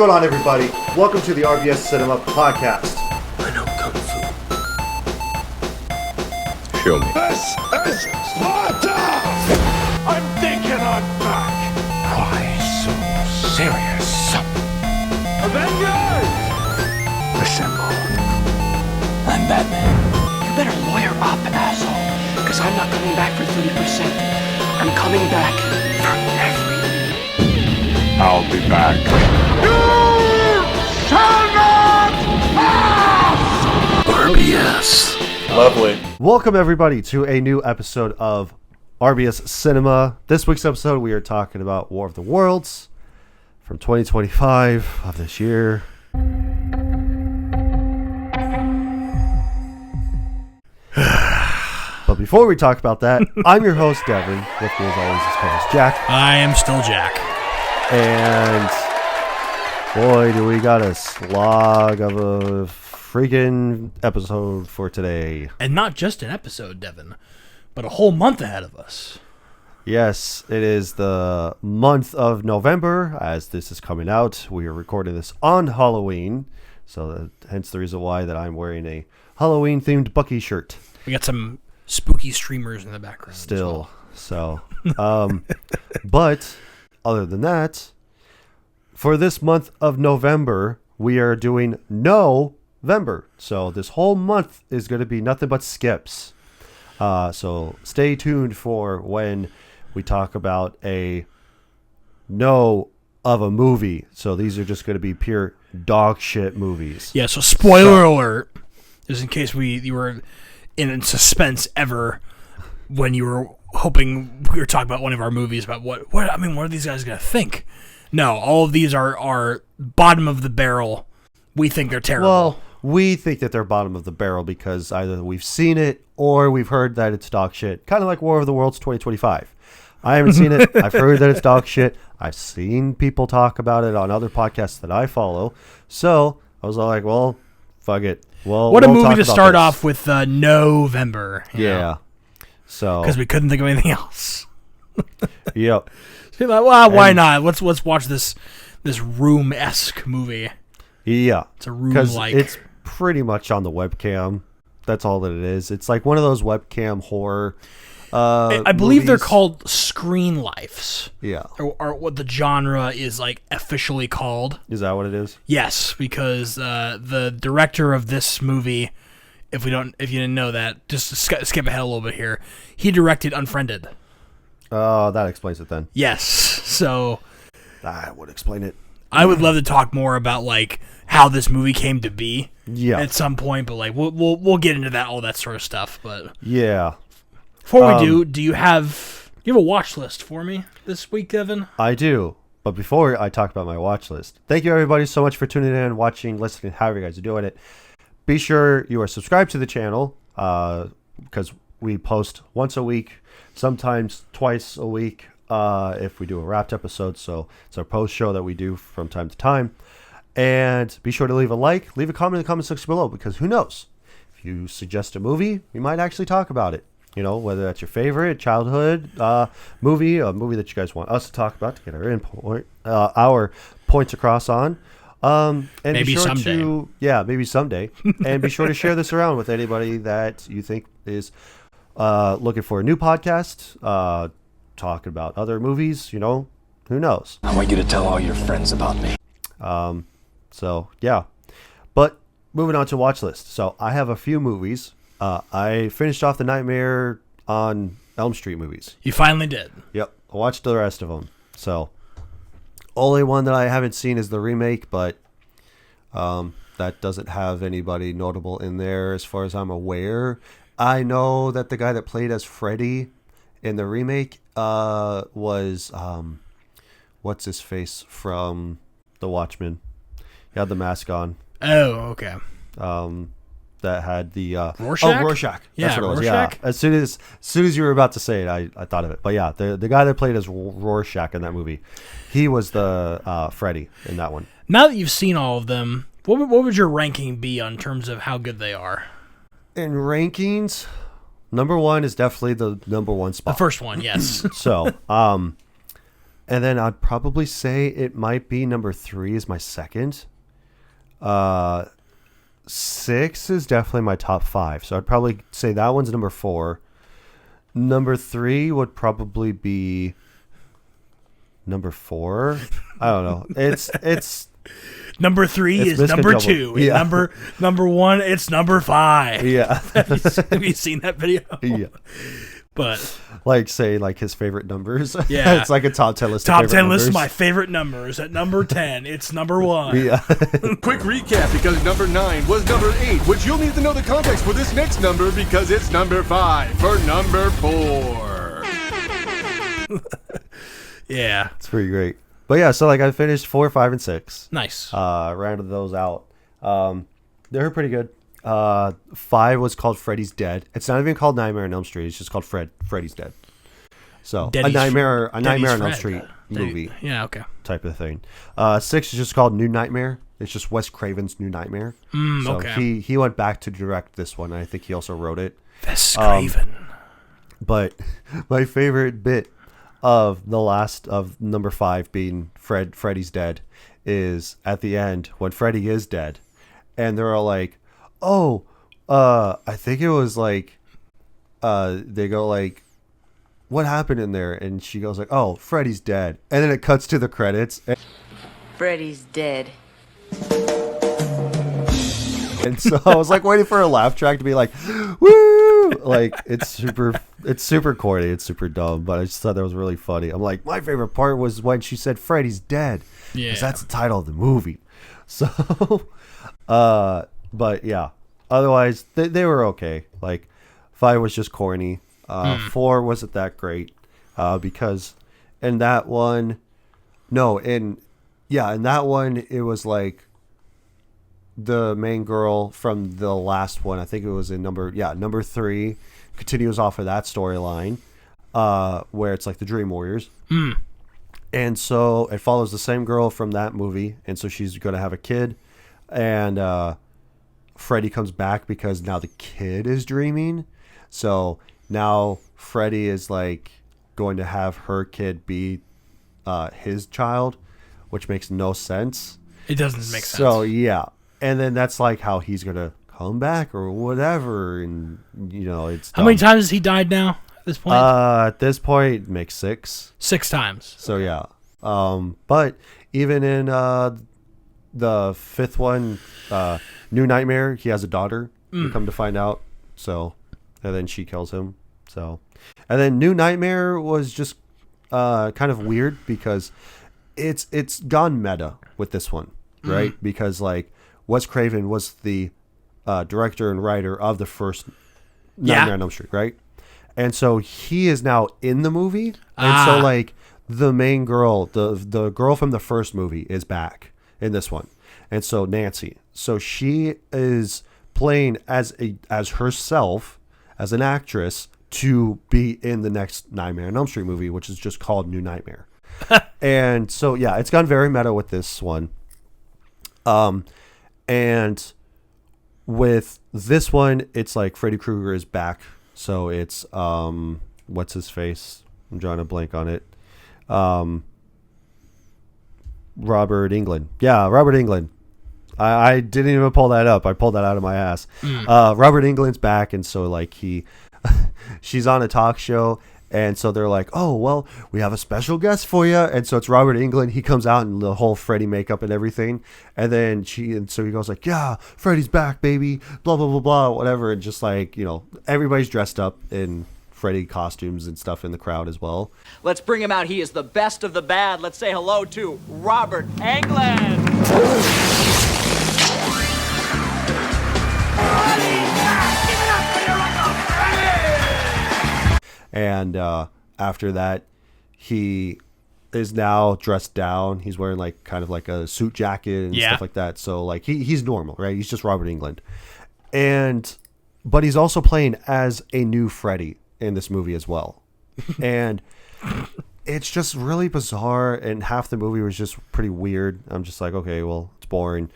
going on, everybody? Welcome to the RBS Cinema Podcast. I know Kung Fu. Show me. This is Sparta! I'm thinking I'm back. Why so serious? Avengers! Assemble. I'm Batman. You better lawyer up, asshole. Because I'm not coming back for 30%. I'm coming back for everything. I'll be back. You shall not pass! RBS. Lovely. Welcome, everybody, to a new episode of RBS Cinema. This week's episode, we are talking about War of the Worlds from 2025 of this year. But before we talk about that, I'm your host, Devin. With me, as always, is co-host Jack. I am still Jack. And boy, do we got a slog of a freaking episode for today. And not just an episode, Devin, but a whole month ahead of us. Yes, it is the month of November as this is coming out. We are recording this on Halloween, so hence the reason why that I'm wearing a Halloween-themed Bucky shirt. We got some spooky streamers in the background. Still, so. But other than that, for this month of November, we are doing November. So this whole month is going to be nothing but skips. So stay tuned for when we talk about a no of a movie. So these are just going to be pure dog shit movies. Yeah, so spoiler alert, just in case you were in suspense ever when you were hoping we were talking about one of our movies about what are these guys going to think? No, all of these are bottom of the barrel. We think they're terrible. Well, we think that they're bottom of the barrel because either we've seen it or we've heard that it's dog shit. Kind of like War of the Worlds 2025. I haven't seen it. I've heard that it's dog shit. I've seen people talk about it on other podcasts that I follow. So I was like, well, fuck it. Well, what a we'll movie to start this. off with November. Yeah. So because we couldn't think of anything else. Yep. So like, well, why not? Let's watch this Room-esque movie. Yeah. It's a Room-like. It's pretty much on the webcam. That's all that it is. It's like one of those webcam horror I believe movies. they're called Screen Lifes. Yeah. Or what the genre is like officially called. Is that what it is? Yes, because the director of this movie, if you didn't know that, just skip ahead a little bit here. He directed Unfriended. Oh, that explains it then. Yes. So That would explain it. I would love to talk more about like how this movie came to be. Yeah. At some point, but like we'll get into that, all that sort of stuff. But Yeah. before we do you have a watch list for me this week, Devin? I do. But before I talk about my watch list, thank you everybody so much for tuning in, watching, listening, however you guys are doing it. Be sure you are subscribed to the channel because we post once a week, sometimes twice a week if we do a wrapped episode. So it's our post show that we do from time to time. And be sure to leave a like, leave a comment in the comment section below because who knows? If you suggest a movie, we might actually talk about it. You know, whether that's your favorite childhood movie, a movie that you guys want us to talk about to get our points across on. And maybe be sure someday. Maybe someday. And be sure to share this around with anybody that you think is looking for a new podcast, talking about other movies. You know, who knows? I want you to tell all your friends about me. So, yeah. But moving on to watch list. So I have a few movies. I finished off the Nightmare on Elm Street movies. You finally did. Yep. I watched the rest of them. So only one that I haven't seen is the remake, but that doesn't have anybody notable in there as far as I'm aware. I know that the guy that played as Freddy in the remake was what's his face from The Watchmen. He had the mask on. Oh, okay. That had the Rorschach? Oh, Rorschach. Yeah, That's what it was. Rorschach? Yeah. As soon as you were about to say it, I thought of it. But yeah, the guy that played as Rorschach in that movie, he was the Freddy in that one. Now that you've seen all of them, what would your ranking be on terms of how good they are? In rankings, number one is definitely the number one spot. The first one, yes. So, And then I'd probably say it might be number 3 is my second. 6 is definitely my top 5. So I'd probably say that one's number 4. Number 3 would probably be number 4. I don't know. It's Number 3 It's is number miscontrolled. 2. Yeah. Number 1, it's number 5. yeah. Have you seen that video? Yeah. But Like say like his favorite numbers. Yeah. It's like a top 10 list. top of 10 favorite list of numbers. my favorite numbers. At number 10, it's number 1. Yeah. Quick recap, because number 9 was number 8, which you'll need to know the context for this next number because it's number 5 for number 4. Yeah. It's pretty great. But yeah, so like I finished 4, 5, and 6. Nice. Rounded those out. They were pretty good. 5 was called Freddy's Dead. It's not even called Nightmare on Elm Street. It's just called Freddy's Dead. So Daddy's- a Nightmare on Daddy's Elm Fred. Street movie Yeah, okay. type of thing. 6 is just called New Nightmare. It's just Wes Craven's New Nightmare. So okay. he went back to direct this one. I think he also wrote it. Wes Craven. But my favorite bit of the last of number 5 being Freddy's Dead is at the end when Freddy is dead, and they're all like, "Oh, I think it was like, they go like, what happened in there?" And she goes like, "Oh, Freddy's dead," and then it cuts to the credits. Freddy's dead. And so I was like waiting for a laugh track to be like, woo! Like it's super corny, it's super dumb, but I just thought that was really funny. I'm like, my favorite part was when she said Freddy's dead. Yeah. 'Cause that's the title of the movie. So, but yeah, otherwise they were okay. Like 5 was just corny. 4 wasn't that great because in that one, in that one it was like the main girl from the last one. I think it was in number 3 continues off of that storyline where it's like the Dream Warriors. And so it follows the same girl from that movie, and so she's going to have a kid, and Freddy comes back because now the kid is dreaming. So now Freddy is like going to have her kid be his child, which makes no sense. It doesn't make sense. So yeah, and then that's like how he's gonna come back or whatever, and it's How many dumb. times has he died now at this point? At this point, it makes 6. 6 times. So yeah, but even in the 5th one, New Nightmare, he has a daughter. You come to find out. So, and then she kills him. So, and then New Nightmare was just kind of weird because it's gone meta with this one, right? Because like Wes Craven was the director and writer of the first Nightmare on Elm Street, right? And so he is now in the movie, and so like the main girl, the girl from the first movie, is back in this one, and so Nancy, so she is playing as herself as an actress to be in the next Nightmare on Elm Street movie, which is just called New Nightmare. And so yeah, it's gone very meta with this one. And with this one, it's like Freddy Krueger is back. So it's what's his face? I'm drawing a blank on it. Robert Englund. Yeah, Robert Englund. I didn't even pull that up. I pulled that out of my ass. Robert Englund's back, and so like she's on a talk show, and so they're like, "Oh, well, we have a special guest for you." And so it's Robert Englund. He comes out in the whole Freddy makeup and everything, and then so he goes like, "Yeah, Freddy's back, baby." Blah blah blah blah, whatever, and just like everybody's dressed up in Freddy costumes and stuff in the crowd as well. Let's bring him out. He is the best of the bad. Let's say hello to Robert Englund. And after that, he is now dressed down. He's wearing like kind of like a suit jacket and stuff like that. So like he's normal, right? He's just Robert Englund. But he's also playing as a new Freddy in this movie as well. And it's just really bizarre, and half the movie was just pretty weird. I'm just like, okay, well, it's boring.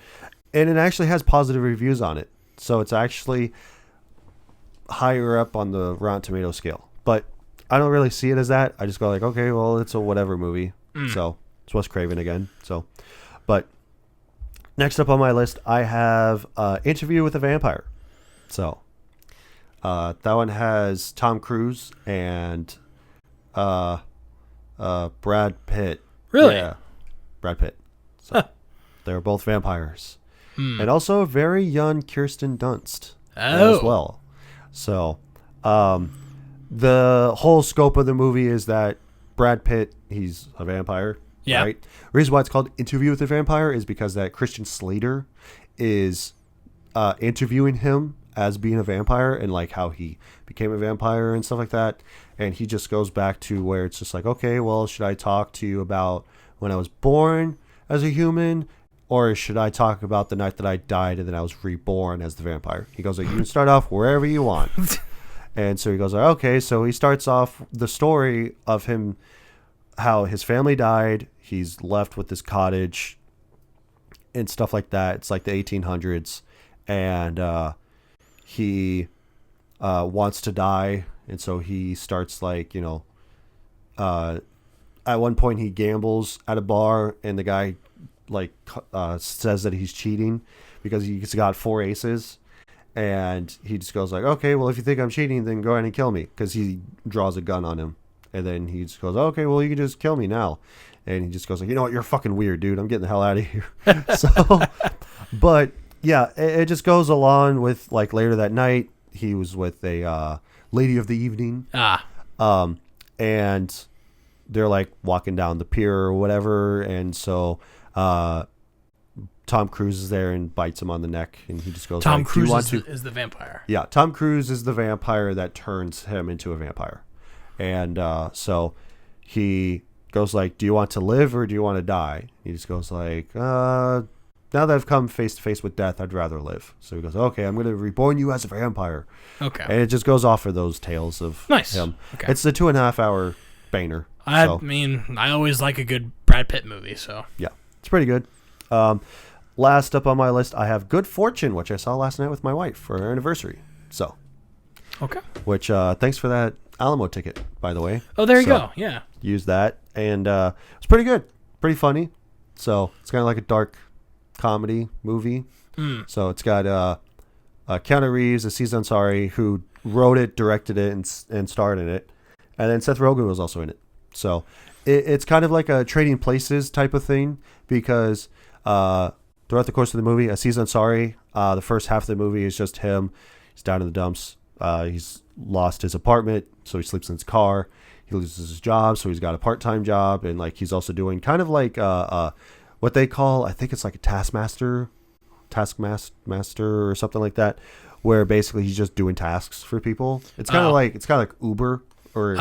And it actually has positive reviews on it. So it's actually higher up on the Rotten Tomato scale. But I don't really see it as that. I just go like, okay, well, it's a whatever movie. So it's Wes Craven again. So, but next up on my list, I have Interview with a Vampire. So that one has Tom Cruise and Brad Pitt. Really? Yeah, Brad Pitt. So they're both vampires. And also a very young Kirsten Dunst as well. So the whole scope of the movie is that Brad Pitt, he's a vampire. Yeah. Right? The reason why it's called Interview with a Vampire is because that Christian Slater is interviewing him as being a vampire and like how he became a vampire and stuff like that. And he just goes back to where it's just like, okay, well, should I talk to you about when I was born as a human, or should I talk about the night that I died and then I was reborn as the vampire? He goes like, you can start off wherever you want. And so he goes like, okay. So he starts off the story of him, how his family died. He's left with this cottage and stuff like that. It's like the 1800s. And he wants to die. And so he starts like, at one point he gambles at a bar and the guy like says that he's cheating because he's got 4 aces. And he just goes like, okay, well, if you think I'm cheating, then go ahead and kill me. Because he draws a gun on him. And then he just goes, okay, well, you can just kill me now. And he just goes like, you know what, you're fucking weird, dude. I'm getting the hell out of here. So, but yeah, it just goes along with like later that night, he was with a lady of the evening. And they're like walking down the pier or whatever. And so Tom Cruise is there and bites him on the neck. And he just goes, Tom like, Cruise is the vampire. Yeah, Tom Cruise is the vampire that turns him into a vampire. And so he goes like, do you want to live or do you want to die? He just goes like, now that I've come face to face with death, I'd rather live. So he goes, okay, I'm going to reborn you as a vampire. Okay. And it just goes off for those tales of him. Okay. It's the 2.5 hour banger. I mean, I always like a good Brad Pitt movie, so. Yeah, it's pretty good. Last up on my list, I have Good Fortune, which I saw last night with my wife for our anniversary. So. Okay. Which, thanks for that Alamo ticket, by the way. Oh, there you go. Yeah. Use that. And it's pretty good. Pretty funny. So it's kind of like a dark comedy movie. So it's got Keanu Reeves, Aziz Ansari, who wrote it, directed it, and starred in it. And then Seth Rogen was also in it. So it's kind of like a Trading Places type of thing because throughout the course of the movie, Aziz Ansari, the first half of the movie is just him. He's down in the dumps. He's lost his apartment, so he sleeps in his car. He loses his job, so he's got a part-time job, and like he's also doing kind of like what they call, I think it's like a taskmaster or something like that, where basically he's just doing tasks for people. It's kind of like Uber or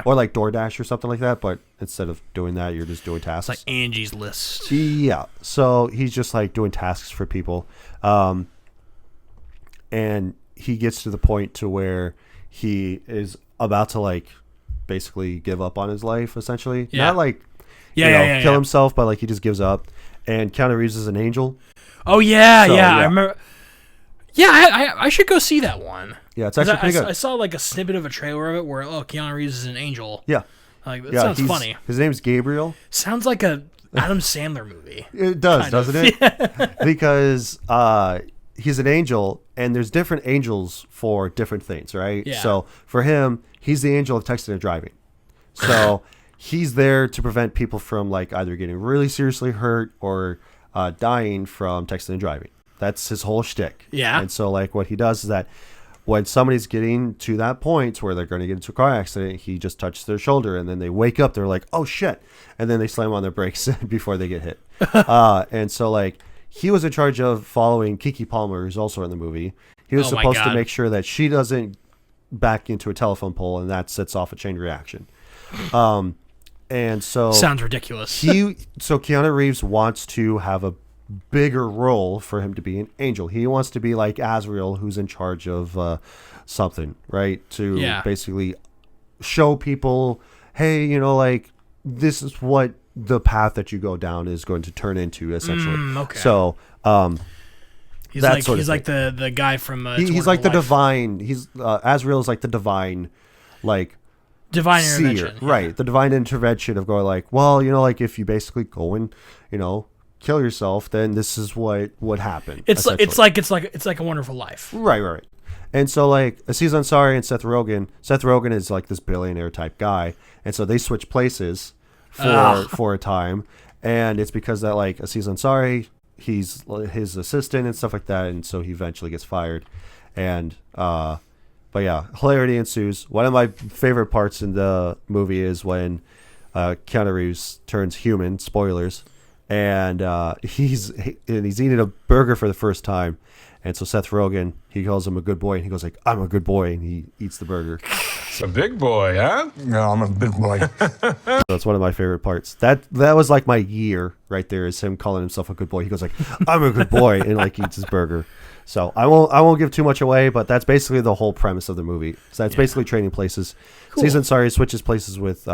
or like DoorDash or something like that, but instead of doing that, you're just doing tasks. It's like Angie's List. Yeah, so he's just like doing tasks for people, and he gets to the point to where he is about to like basically give up on his life, essentially. Yeah. Not like kill himself, but like he just gives up. And Keanu Reeves is an angel. Oh yeah, I remember. Yeah, I should go see that one. Yeah, it's actually pretty good. I saw like a snippet of a trailer of it where Keanu Reeves is an angel. Yeah, like that sounds funny. His name's Gabriel. Sounds like a Adam Sandler movie. It does, doesn't it? Yeah. Because he's an angel, and there's different angels for different things, right? Yeah. So for him, he's the angel of texting and driving. So he's there to prevent people from like either getting really seriously hurt or dying from texting and driving. That's his whole shtick. Yeah. And so like what he does is that when somebody's getting to that point where they're going to get into a car accident, he just touches their shoulder, and then they wake up. They're like, oh shit. And then they slam on their brakes before they get hit. And so like, he was in charge of following Keke Palmer, who's also in the movie. He was supposed to make sure that she doesn't back into a telephone pole, and that sets off a chain reaction. And so sounds ridiculous. So Keanu Reeves wants to have a bigger role for him to be an angel. He wants to be like Azrael, who's in charge of something, right? To basically show people, hey, like this is what the path that you go down is going to turn into, essentially. Okay. So he's like the guy from he's like the divine. He's Azrael is like the divine, like divine seer, intervention, right? The divine intervention of going like, well, like if you basically go and kill yourself, then this is what would happen. It's like a Wonderful Life. Right. And so like Aziz Ansari and Seth Rogen is like this billionaire type guy, and so they switch places for a time, and it's because that like Aziz Ansari, he's his assistant and stuff like that, and so he eventually gets fired, and but yeah, hilarity ensues. One of my favorite parts in the movie is when Keanu Reeves turns human. Spoilers. And he's eating a burger for the first time, and so Seth Rogen, he calls him a good boy, and he goes like, "I'm a good boy," and he eats the burger. It's a big boy, huh? No, I'm a big boy. So that's one of my favorite parts. That was like my year right there, is him calling himself a good boy. He goes like, "I'm a good boy," and like eats his burger. So I won't give too much away, but that's basically the whole premise of the movie. So that's basically trading places. Cool. Season switches places with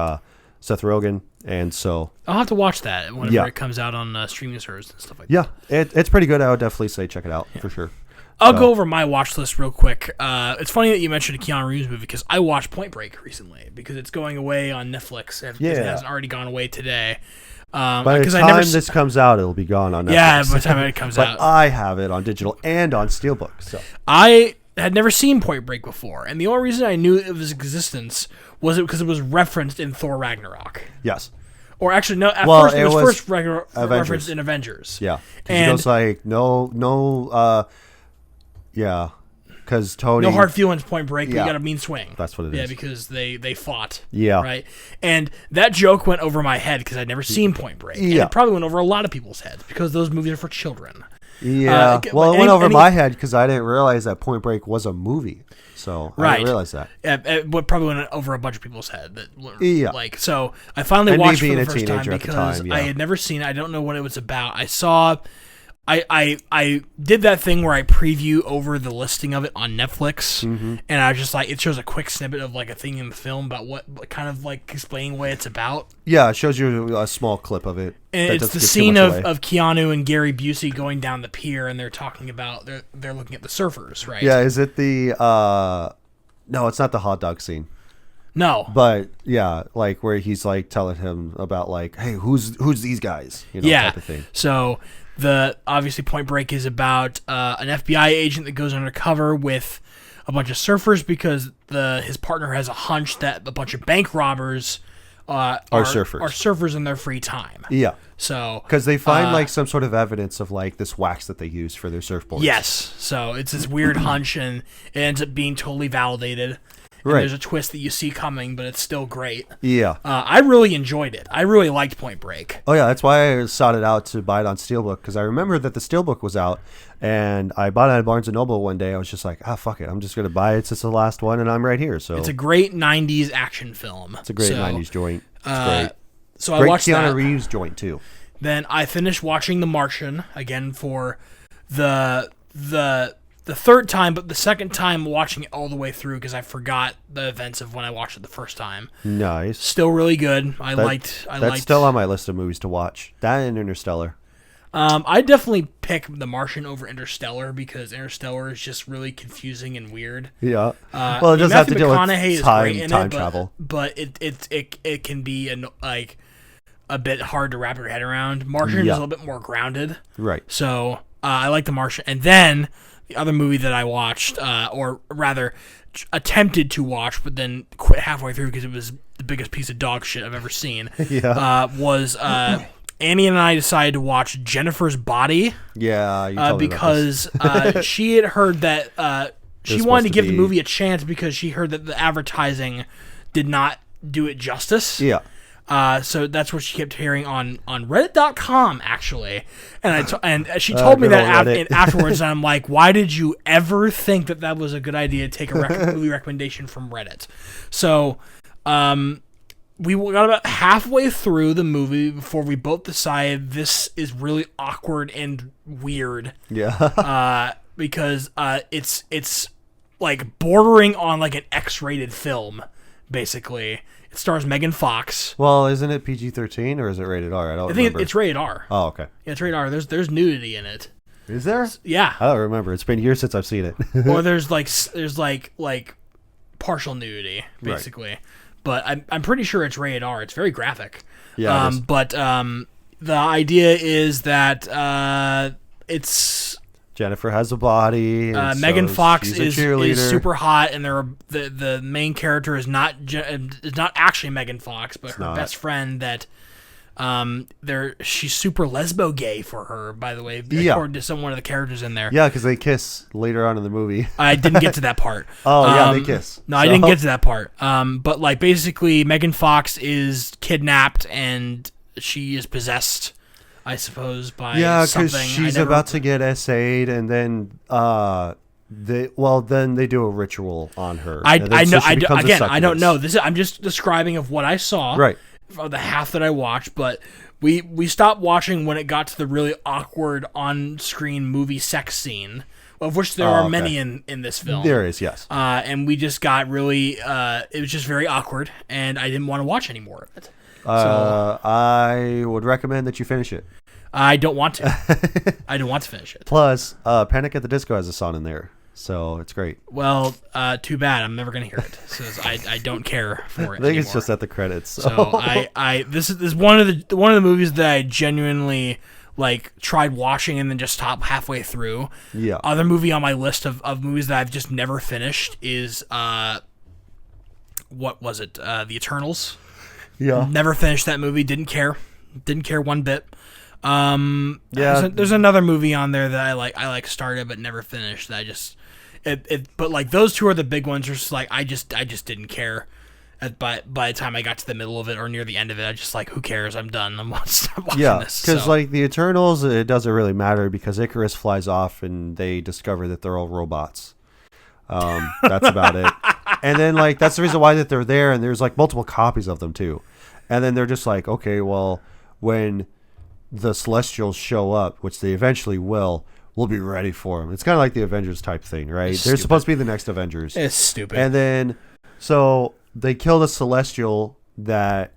Seth Rogen, and so I'll have to watch that whenever it comes out on streaming service and stuff like that. Yeah, it's pretty good. I would definitely say check it out for sure. I'll go over my watch list real quick. It's funny that you mentioned a Keanu Reeves movie because I watched Point Break recently because it's going away on Netflix. It hasn't already gone away today. By the time this comes out, it'll be gone on Netflix. Yeah, by the time it comes out. But I have it on digital and on Steelbook. So I had never seen Point Break before, and the only reason I knew of its existence was because it was referenced in Thor Ragnarok. Yes. Or actually, no. First, it was first Avengers. referenced in Avengers. Yeah. And he goes like, no. Yeah. Because Tony. No hard feelings, Point Break. Yeah. You got a mean swing. That's what it is. Yeah, because they fought. Yeah. Right. And that joke went over my head because I'd never seen Point Break. Yeah. And it probably went over a lot of people's heads because those movies are for children. Yeah. Well, it went over my head because I didn't realize that Point Break was a movie. So I didn't realize that. It probably went over a bunch of people's head. So I finally watched for the first time because I had never seen it. I don't know what it was about. I saw. I did that thing where I preview over the listing of it on Netflix, and I was just like, it shows a quick snippet of like a thing in the film about what kind of like explaining what it's about. Yeah, it shows you a small clip of it. And it's the scene of Keanu and Gary Busey going down the pier, and they're talking about they're looking at the surfers, right? Yeah, is it the no, it's not the hot dog scene. No. But yeah, like where he's like telling him about like, hey, who's these guys? Type of thing. So obviously Point Break is about an FBI agent that goes undercover with a bunch of surfers because his partner has a hunch that a bunch of bank robbers are surfers in their free time. Yeah. So because they find like some sort of evidence of like this wax that they use for their surfboards. Yes. So it's this weird hunch, and it ends up being totally validated. And there's a twist that you see coming, but it's still great. Yeah. I really enjoyed it. I really liked Point Break. Oh, yeah. That's why I sought it out to buy it on Steelbook, because I remember that the Steelbook was out, and I bought it at Barnes & Noble one day. I was just like, fuck it. I'm just going to buy it since it's the last one, and I'm right here. So it's a great 90s action film. It's a great 90s joint. It's great. So great I watched Keanu that. Reeves joint, too. Then I finished watching The Martian, again, for the third time, but the second time watching it all the way through because I forgot the events of when I watched it the first time. Nice. Still really good. I liked. That's still on my list of movies to watch. That and Interstellar. I definitely pick The Martian over Interstellar because Interstellar is just really confusing and weird. Yeah. Well, it does have to deal with time travel, but it can be a bit hard to wrap your head around. Martian is a little bit more grounded. Right. So I like The Martian, and then the other movie that I watched, or rather attempted to watch, but then quit halfway through because it was the biggest piece of dog shit I've ever seen, was Annie and I decided to watch Jennifer's Body. Yeah, you told me because she had heard that she wanted to give the movie a chance because she heard that the advertising did not do it justice. Yeah. So that's what she kept hearing on Reddit.com, actually. And she told me that afterwards, and I'm like, why did you ever think that was a good idea to take a movie recommendation from Reddit? So we got about halfway through the movie before we both decided this is really awkward and weird. Yeah. Because it's like bordering on like an X-rated film, basically. It stars Megan Fox. Well, isn't it PG-13 or is it rated R? I think it's rated R. Oh, okay. Yeah, it's rated R. There's nudity in it. Is there? Yeah. I don't remember. It's been years since I've seen it. Or there's like partial nudity, basically. Right. but I'm pretty sure it's rated R. It's very graphic. Yeah, it is. But the idea is that it's Jennifer has a body. and Megan so Fox she's a is cheerleader. super hot, and the main character is not actually Megan Fox, but her not. best friend that she's super lesbo gay for her, by the way, according to one of the characters in there. Yeah, because they kiss later on in the movie. I didn't get to that part. They kiss. No, I didn't get to that part. But like basically, Megan Fox is kidnapped and she is possessed, I suppose, by something. Because she's about to get SA'd, and then then they do a ritual on her. I know. I don't know. I'm just describing of what I saw. Right. For the half that I watched, but we stopped watching when it got to the really awkward on-screen movie sex scene, of which there are many in this film. There is, yes. And we just got really, it was just very awkward, and I didn't want to watch any more of it. I would recommend that you finish it. I don't want to. I don't want to finish it. Plus, Panic at the Disco has a song in there, so it's great. Well, too bad. I'm never gonna hear it. So I don't care for it. I think anymore. it's just at the credits. So this is one of the movies that I genuinely like tried watching and then just stopped halfway through. Yeah. Other movie on my list of movies that I've just never finished is what was it? The Eternals. Yeah. Never finished that movie. Didn't care one bit. Yeah. There's another movie on there that I like started but never finished. That I just but like those two are the big ones. Just like I just didn't care. By the time I got to the middle of it or near the end of it, I just like, who cares? I'm done. I'm watching this. Because like the Eternals, it doesn't really matter because Icarus flies off and they discover that they're all robots. That's about it. And then like that's the reason why that they're there, and there's like multiple copies of them too. And then they're just like, okay, well, when the Celestials show up, which they eventually will, we'll be ready for them. It's kind of like the Avengers type thing, right? They're supposed to be the next Avengers. It's stupid. And then so they kill the Celestial that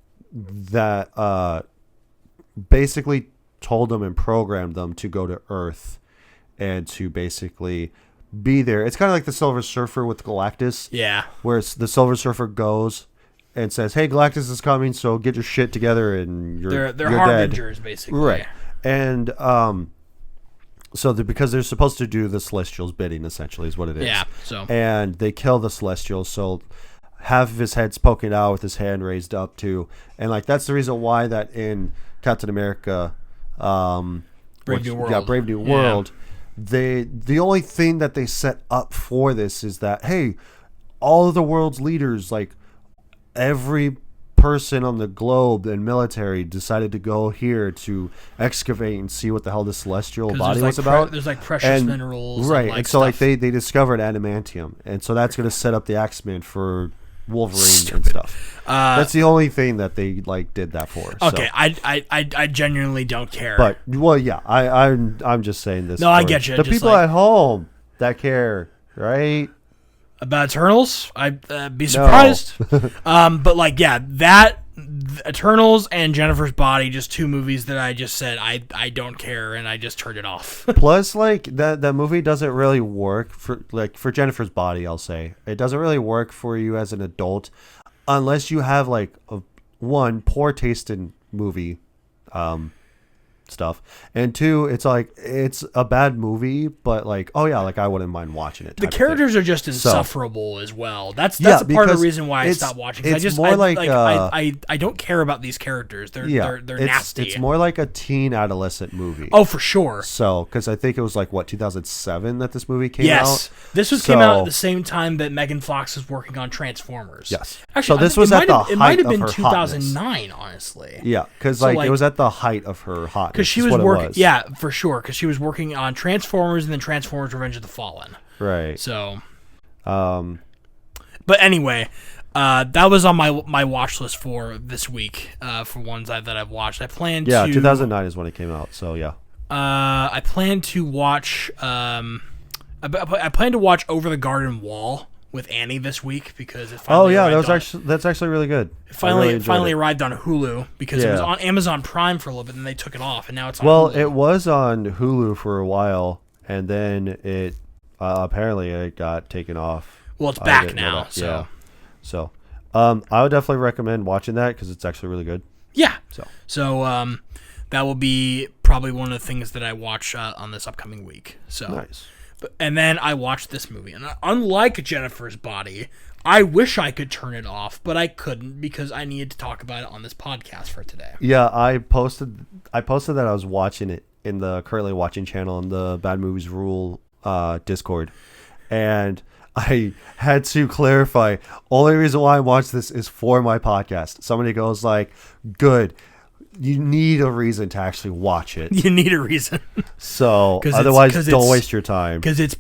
basically told them and programmed them to go to Earth and to basically be there. It's kind of like the Silver Surfer with Galactus. Yeah. Where the Silver Surfer goes and says, "Hey, Galactus is coming, so get your shit together and you're they're you're harbingers dead." basically. Right. And because they're supposed to do the Celestial's bidding, essentially, is what it is. Yeah. So. And they kill the Celestial, so half of his head's poking out with his hand raised up too, and like that's the reason why that in Captain America, Brave New World, the only thing that they set up for this is that, hey, all of the world's leaders, like every person on the globe and military, decided to go here to excavate and see what the hell the Celestial body was about. There's like precious minerals, right? And and so like stuff. they discovered adamantium, and so that's going to set up the X-Men for Wolverine and stuff. That's the only thing that they like did that for. Okay, so. I genuinely don't care. But well, yeah, I'm just saying this. No, I for get you. The Just people like- at home that care, right? About Eternals, I'd be surprised. But like, yeah, that Eternals and Jennifer's Body, just two movies that I just said I don't care, and I just turned it off. Plus, like that movie doesn't really work for Jennifer's Body. I'll say it doesn't really work for you as an adult unless you have like one, poor taste in movie stuff, and two, it's like it's a bad movie, but like, oh yeah, like I wouldn't mind watching it. The characters are just insufferable as well. That's a part of the reason why I stopped watching. I don't care about these characters. They're nasty. It's more like a teen adolescent movie. Oh, for sure. So, because I think it was like 2007 that this movie came out. Yes, this came out at the same time that Megan Fox was working on Transformers. Yes, actually, so this was at the height it might have of been her 2009, honestly. Yeah, because it was at the height of her hotness. Because she was working, yeah, for sure. Because she was working on Transformers and then Transformers: Revenge of the Fallen. Right. So, but anyway, that was on my watch list for this week. For ones that I've watched, I plan to. Yeah, 2009 is when it came out. So yeah. I plan to watch. I plan to watch Over the Garden Wall with Annie this week because it finally that's actually really good. It finally arrived on Hulu because it was on Amazon Prime for a little bit, and then they took it off, and now it's on Hulu. It was on Hulu for a while, and then it apparently it got taken off. Well, it's back now. So. Yeah. So, I would definitely recommend watching that because it's actually really good. Yeah. So that will be probably one of the things that I watch on this upcoming week. So nice. And then I watched this movie, and unlike Jennifer's Body, I wish I could turn it off, but I couldn't because I needed to talk about it on this podcast for today. Yeah, I posted that I was watching it in the Currently Watching channel in the Bad Movies Rule Discord, and I had to clarify. Only reason why I watched this is for my podcast. Somebody goes like, "Good, you need a reason to actually watch it." You need a reason. So otherwise, don't waste your time because it's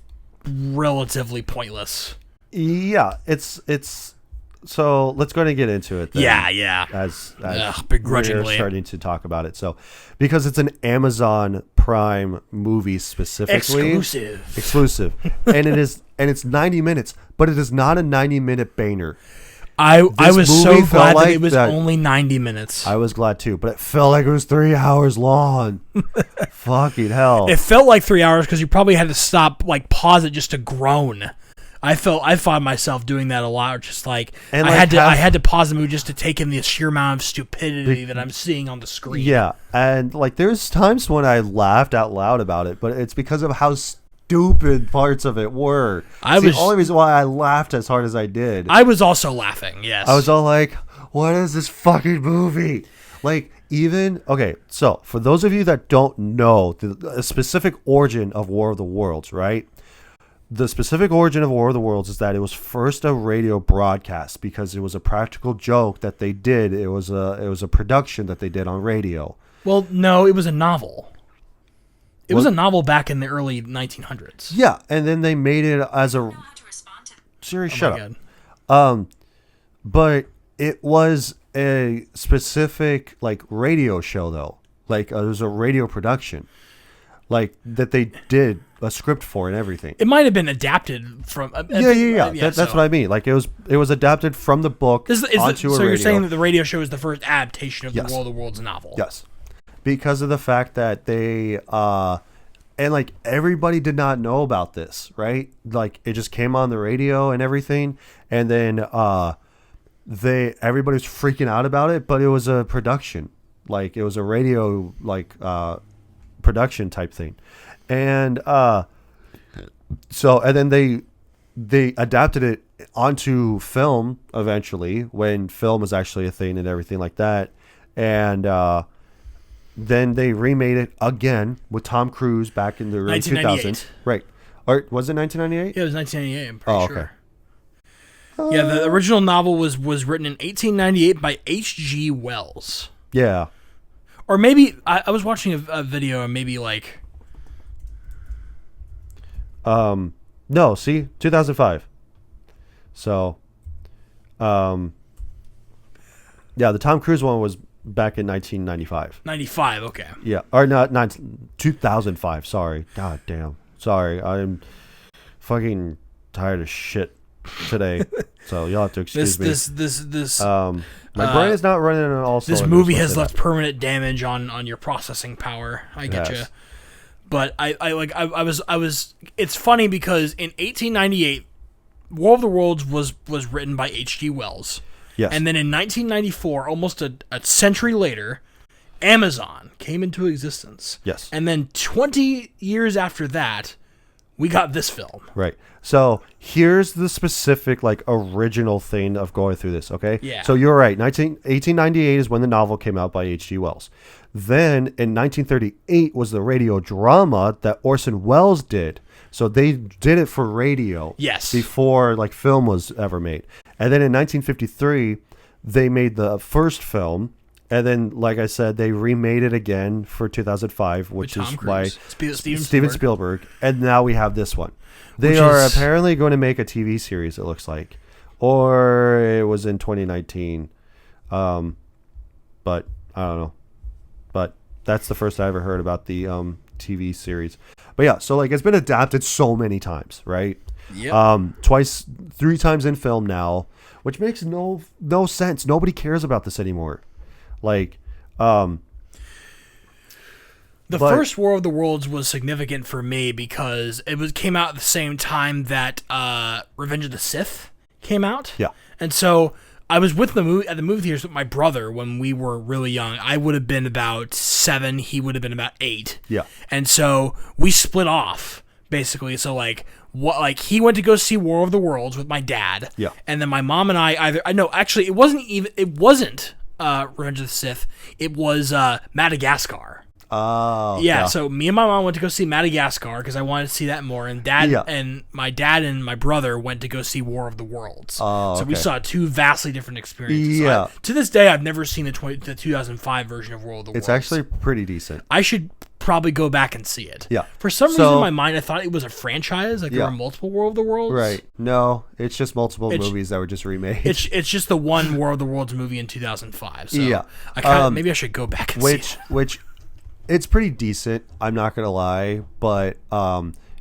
relatively pointless. Yeah, it's. So let's go ahead and get into it then. Yeah. As begrudgingly we're starting to talk about it. So because it's an Amazon Prime movie specifically. Exclusive. and it's 90 minutes, but it is not a 90-minute banger. I was so glad that it was only 90 minutes. I was glad too, but it felt like it was 3 hours long. Fucking hell. It felt like 3 hours because you probably had to stop, pause it just to groan. I found myself doing that a lot, just I had to pause the movie just to take in the sheer amount of stupidity that I'm seeing on the screen. Yeah, and there's times when I laughed out loud about it, but it's because of how stupid parts of it were. The only reason why I laughed as hard as I did. I was also laughing. Yes, I was all like, "What is this fucking movie?" So for those of you that don't know the specific origin of War of the Worlds, right? The specific origin of War of the Worlds is that it was first a radio broadcast because it was a practical joke that they did. It was a production that they did on radio. Well, no, it was a novel. It was a novel back in the early 1900s. Yeah, and then they made it as a... Siri, shut up. But it was a specific radio show though. It was a radio production. That they did a script for and everything. It might have been adapted from. Yeah. That's what I mean. It was adapted from the book onto a radio. So you're saying that the radio show is the first adaptation of the War of the Worlds novel? Yes, because of the fact that they and everybody did not know about this, right? It just came on the radio and everything, and then everybody was freaking out about it, but it was a production, it was a radio production type thing, and then they adapted it onto film eventually when film was actually a thing and everything like that, and then they remade it again with Tom Cruise back in the early 2000s, right? Or was it 1998? Yeah, it was 1998. I'm pretty sure. Okay. Yeah, the original novel was written in 1898 by H.G. Wells. Yeah. Or maybe I was watching a video and maybe no, see, 2005. So, yeah, the Tom Cruise one was back in 1995. 95, okay. Yeah, or not 2005. Sorry, god damn. Sorry, I'm fucking tired of shit today. So you'll have to excuse me. This my brain is not running on all cylinders. This movie has left permanent damage on your processing power. I get you. But I was it's funny because in 1898 War of the Worlds was written by H.G. Wells. Yes. And then in 1994, almost a century later, Amazon came into existence. Yes. And then 20 years after that, we got this film. Right. So here's the specific original thing of going through this, okay? Yeah. So you're right. 1898 is when the novel came out by H.G. Wells. Then in 1938 was the radio drama that Orson Welles did. So they did it for radio. Yes. Before film was ever made. And then in 1953 they made the first film. And then, like I said, they remade it again for 2005, which is by Steven Spielberg. And now we have this one. They are apparently going to make a TV series, it looks like. Or it was in 2019. But I don't know. But that's the first I ever heard about the TV series. But yeah, so it's been adapted so many times, right? Yeah. 3 times in film now, which makes no sense. Nobody cares about this anymore. The first War of the Worlds was significant for me because it came out at the same time that Revenge of the Sith came out. Yeah. And so I was with at the movie theaters with my brother when we were really young. I would have been about 7. He would have been about 8. Yeah. And so we split off basically. So like he went to go see War of the Worlds with my dad. Yeah. And then my mom and actually it wasn't Revenge of the Sith. It was Madagascar. Oh. Yeah, so me and my mom went to go see Madagascar because I wanted to see that more, and my dad and my brother went to go see War of the Worlds. Oh, so we okay. saw 2 vastly different experiences. Yeah. To this day, I've never seen the 2005 version of War of the Worlds. It's actually pretty decent. I should probably go back and see it. Yeah. For some reason in my mind, I thought it was a franchise, like there Yeah. were multiple War of the Worlds. Right. No, it's just multiple movies that were just remade. It's just the one War of the Worlds movie in 2005. So Yeah. maybe I should go back and see it. Which it's pretty decent, I'm not gonna lie, but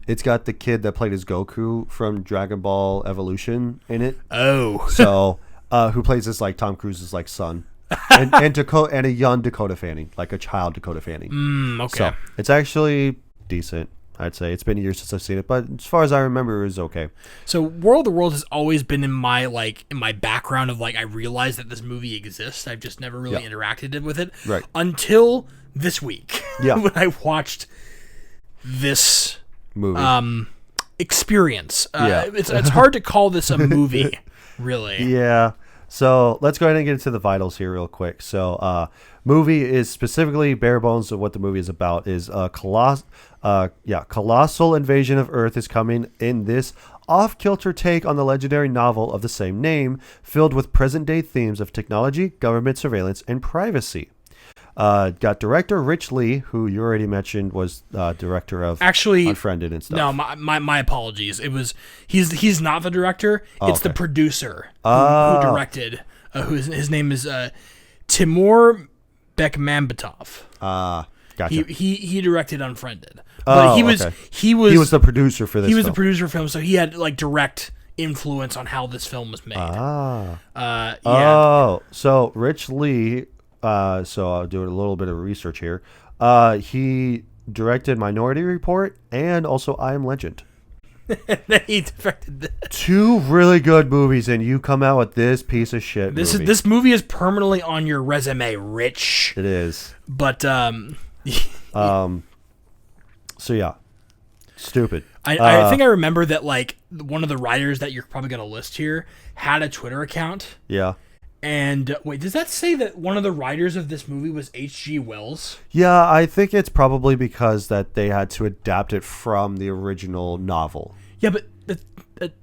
it's got the kid that played as Goku from Dragon Ball Evolution in it. Oh. So who plays this like Tom Cruise's like son. and a young Dakota Fanning, like a child Dakota Fanning. Okay. So it's actually decent. I'd say it's been years since I've seen it, but as far as I remember, it was okay. So War of the Worlds has always been in my background of like I realized that this movie exists. I've just never really interacted with it. Right. Until this week. Yeah. When I watched this Movie. Experience. Yeah. It's hard to call this a movie, really. Yeah. So let's go ahead and get into the vitals here real quick. So movie is specifically bare bones of what the movie is about is colossal invasion of Earth is coming in this off-kilter take on the legendary novel of the same name, filled with present-day themes of technology, government surveillance, and privacy. Got director Rich Lee, who you already mentioned was director of Actually Unfriended and stuff. No, my apologies. It was he's not the director. It's the producer who directed. His name is Timur Bekmambetov. Gotcha. He directed Unfriended. But he was the producer for this. He was film. the producer of film, so he had like direct influence on how this film was made. Yeah. Oh, so Rich Lee. So I'll do a little bit of research here. He directed Minority Report and also I Am Legend. He directed this. 2 really good movies, and you come out with this piece of shit. This movie is permanently on your resume, Rich. It is. But So yeah, stupid. I think I remember that like one of the writers that you're probably gonna list here had a Twitter account. Yeah. And wait, does that say that one of the writers of this movie was H.G. Wells? Yeah, I think it's probably because that they had to adapt it from the original novel. Yeah, but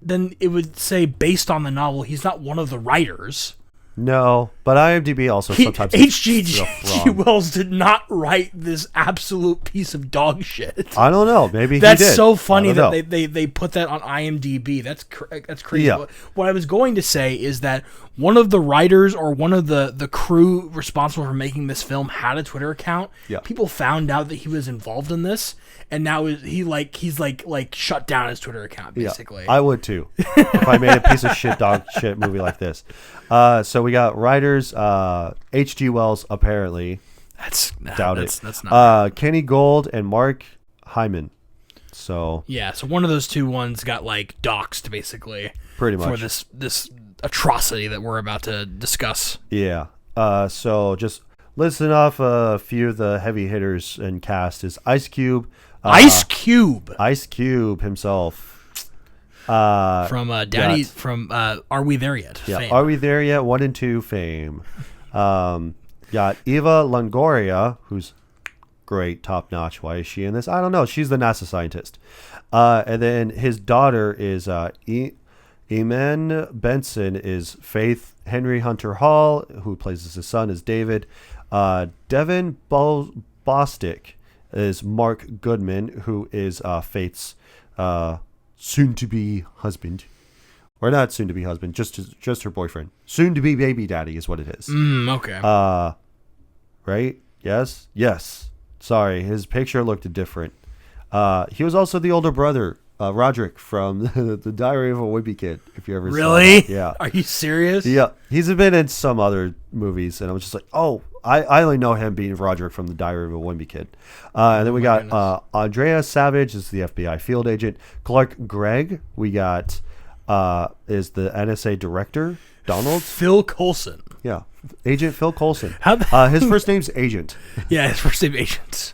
then it would say based on the novel. He's not one of the writers. No, but IMDb also sometimes H.G. Wells did not write this absolute piece of dog shit. I don't know. Maybe that's he did. So funny that know. they put that on IMDb. That's crazy. Yeah. What I was going to say is that one of the writers or one of the crew responsible for making this film had a Twitter account. Yeah. People found out that he was involved in this, and now he's shut down his Twitter account basically. Yeah, I would too if I made a piece of dog shit movie like this. So we got writers H.G. Wells apparently. That's not. Kenny Gold and Mark Hyman. So yeah, so one of those two ones got like doxed basically. Pretty much for this atrocity that we're about to discuss. Yeah. So just listing off a few of the heavy hitters and cast is Ice Cube. Ice Cube himself. From Daddy from Are We There Yet? Yeah, fame. Are We There Yet? 1 and 2 fame. Got Eva Longoria, who's great, top notch. Why is she in this? I don't know. She's the NASA scientist. And then his daughter is Eman Benson is Faith. Henry Hunter Hall, who plays as his son, is David. Devin Bostick is Mark Goodman, who is Faith's soon-to-be husband. Or not soon-to-be husband, just her boyfriend. Soon-to-be baby daddy is what it is. Okay. Right? Yes. Sorry, his picture looked different. He was also the older brother, Roderick, from the Diary of a Wimpy Kid, if you ever really? saw that. Yeah. Are you serious? Yeah. He's been in some other movies, and I was just like, oh, I only know him being Roderick from the Diary of a Wimpy Kid. And then we got Andrea Savage is the FBI field agent. Clark Gregg, we got is the NSA director. Donald? Phil Coulson. Yeah, Agent Phil Coulson. How His first name's Agent. Yeah, his first name Agent.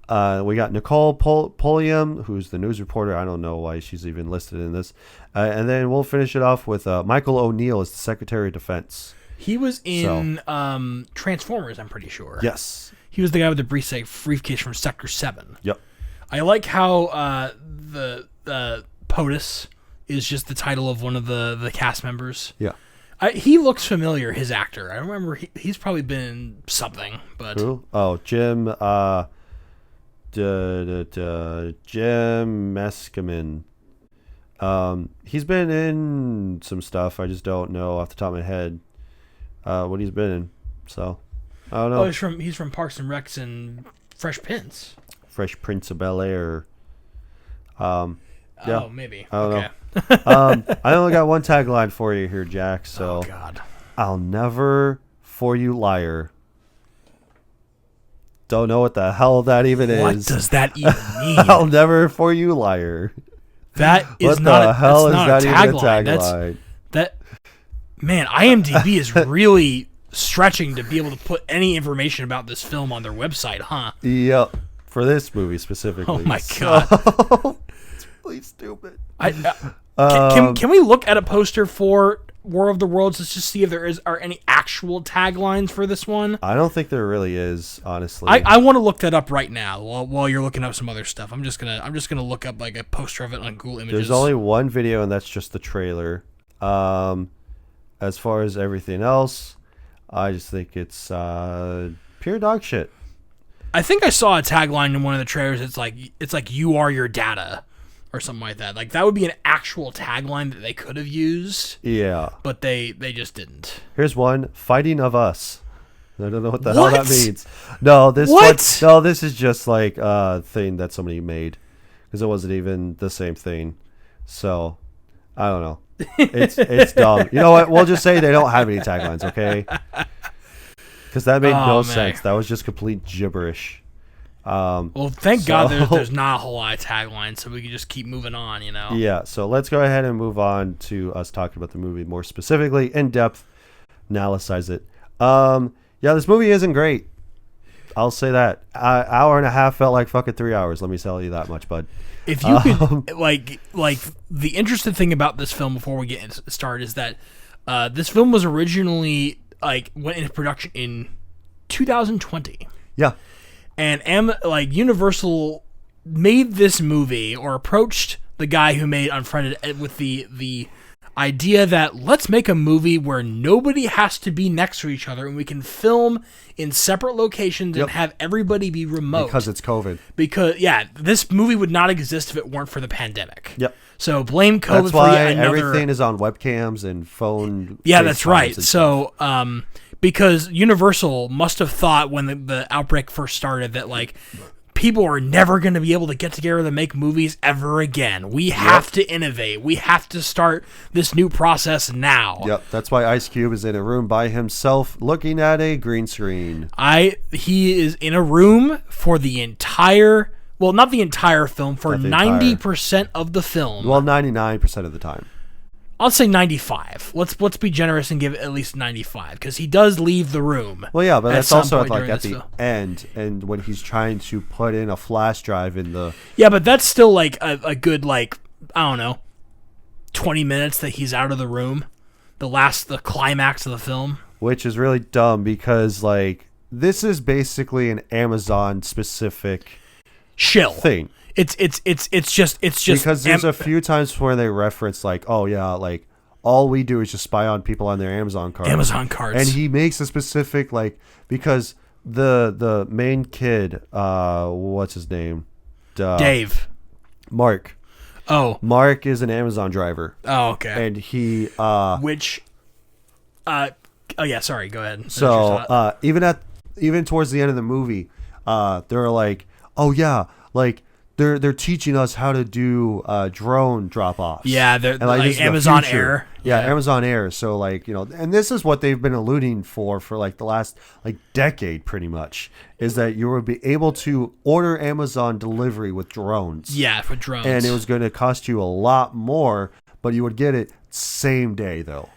We got Nicole Polium, who's the news reporter. I don't know why she's even listed in this. And then we'll finish it off with Michael O'Neill as the Secretary of Defense. He was in Transformers, I'm pretty sure. Yes. He was the guy with the briefcase from Sector 7. Yep. I like how the POTUS is just the title of one of the cast members. Yeah. He looks familiar, his actor. I remember he's probably been in something. But Who? Oh, Jim Jim Meskimen. He's been in some stuff. I just don't know off the top of my head what he's been in. So I don't know. He's from Parks and Recs and Fresh Prince. Fresh Prince of Bel-Air. Yeah. Oh, maybe. I don't Okay. know. I only got one tagline for you here, Jack. So Oh God. I'll never for you liar. Don't know what the hell that even What is. does that even mean? I'll never for you liar. That is What not the hell is that's that not even a a tagline. tagline? Man, IMDb is really stretching to be able to put any information about this film on their website, huh? Yep. For this movie specifically. Oh my God. It's really stupid. Can we look at a poster for War of the Worlds to just see if there are any actual taglines for this one? I don't think there really is, honestly. I want to look that up right now while you're looking up some other stuff. I'm just gonna look up like a poster of it on Google Images. There's only one video, and that's just the trailer. As far as everything else, I just think it's pure dog shit. I think I saw a tagline in one of the trailers. It's like you are your data, or something like that. Like that would be an actual tagline that they could have used. Yeah. But they just didn't. Here's one: "Fighting of Us." I don't know what the hell that What? means. No, this What? No, this is just like a thing that somebody made because it wasn't even the same thing. So I don't know. It's dumb. You know what? We'll just say they don't have any taglines, okay? Because that made no man. sense. That was just complete gibberish. Well, thank God there's not a whole lot of taglines, so we can just keep moving on, you know? Yeah, so let's go ahead and move on to us talking about the movie more specifically, in depth, analyze it. Yeah, this movie isn't great. I'll say that. Hour and a half felt like fucking 3 hours. Let me tell you that much, bud. If you could, like the interesting thing about this film before we get started is that this film was originally went into production in 2020. Yeah. And Universal made this movie, or approached the guy who made Unfriended with the idea that let's make a movie where nobody has to be next to each other and we can film in separate locations and have everybody be remote. Because it's COVID. Because, this movie would not exist if it weren't for the pandemic. Yep. So blame COVID That's for why yet another... everything is on webcams and phone. Yeah, that's FaceTimes right. and So, because Universal must have thought when the outbreak first started that, people are never going to be able to get together to make movies ever again. We have to innovate. We have to start this new process now. Yep, that's why Ice Cube is in a room by himself looking at a green screen. He is in a room for the entire... Well, not the entire film, for 90% of the film. Well, 99% of the time. I'll say 95. Let's be generous and give it at least 95, because he does leave the room. Well, yeah, but that's also at during the this film. end, and when he's trying to put in a flash drive in the... Yeah, but that's still a good, I don't know, 20 minutes that he's out of the room. The climax of the film. Which is really dumb because, this is basically an Amazon-specific thing. It's just because there's a few times where they reference all we do is just spy on people on their Amazon cards. And he makes a specific because the main kid, what's his name? Dave. Mark. Oh. Mark is an Amazon driver. Oh, okay. And he oh yeah, sorry, go ahead. So even towards the end of the movie, they're like, oh yeah, they're teaching us how to do drone drop-offs. Yeah, they're this is Amazon the future. Air. Yeah, Amazon Air. So and this is what they've been alluding for the last decade pretty much, is that you would be able to order Amazon delivery with drones. Yeah, for drones. And it was going to cost you a lot more, but you would get it same day though.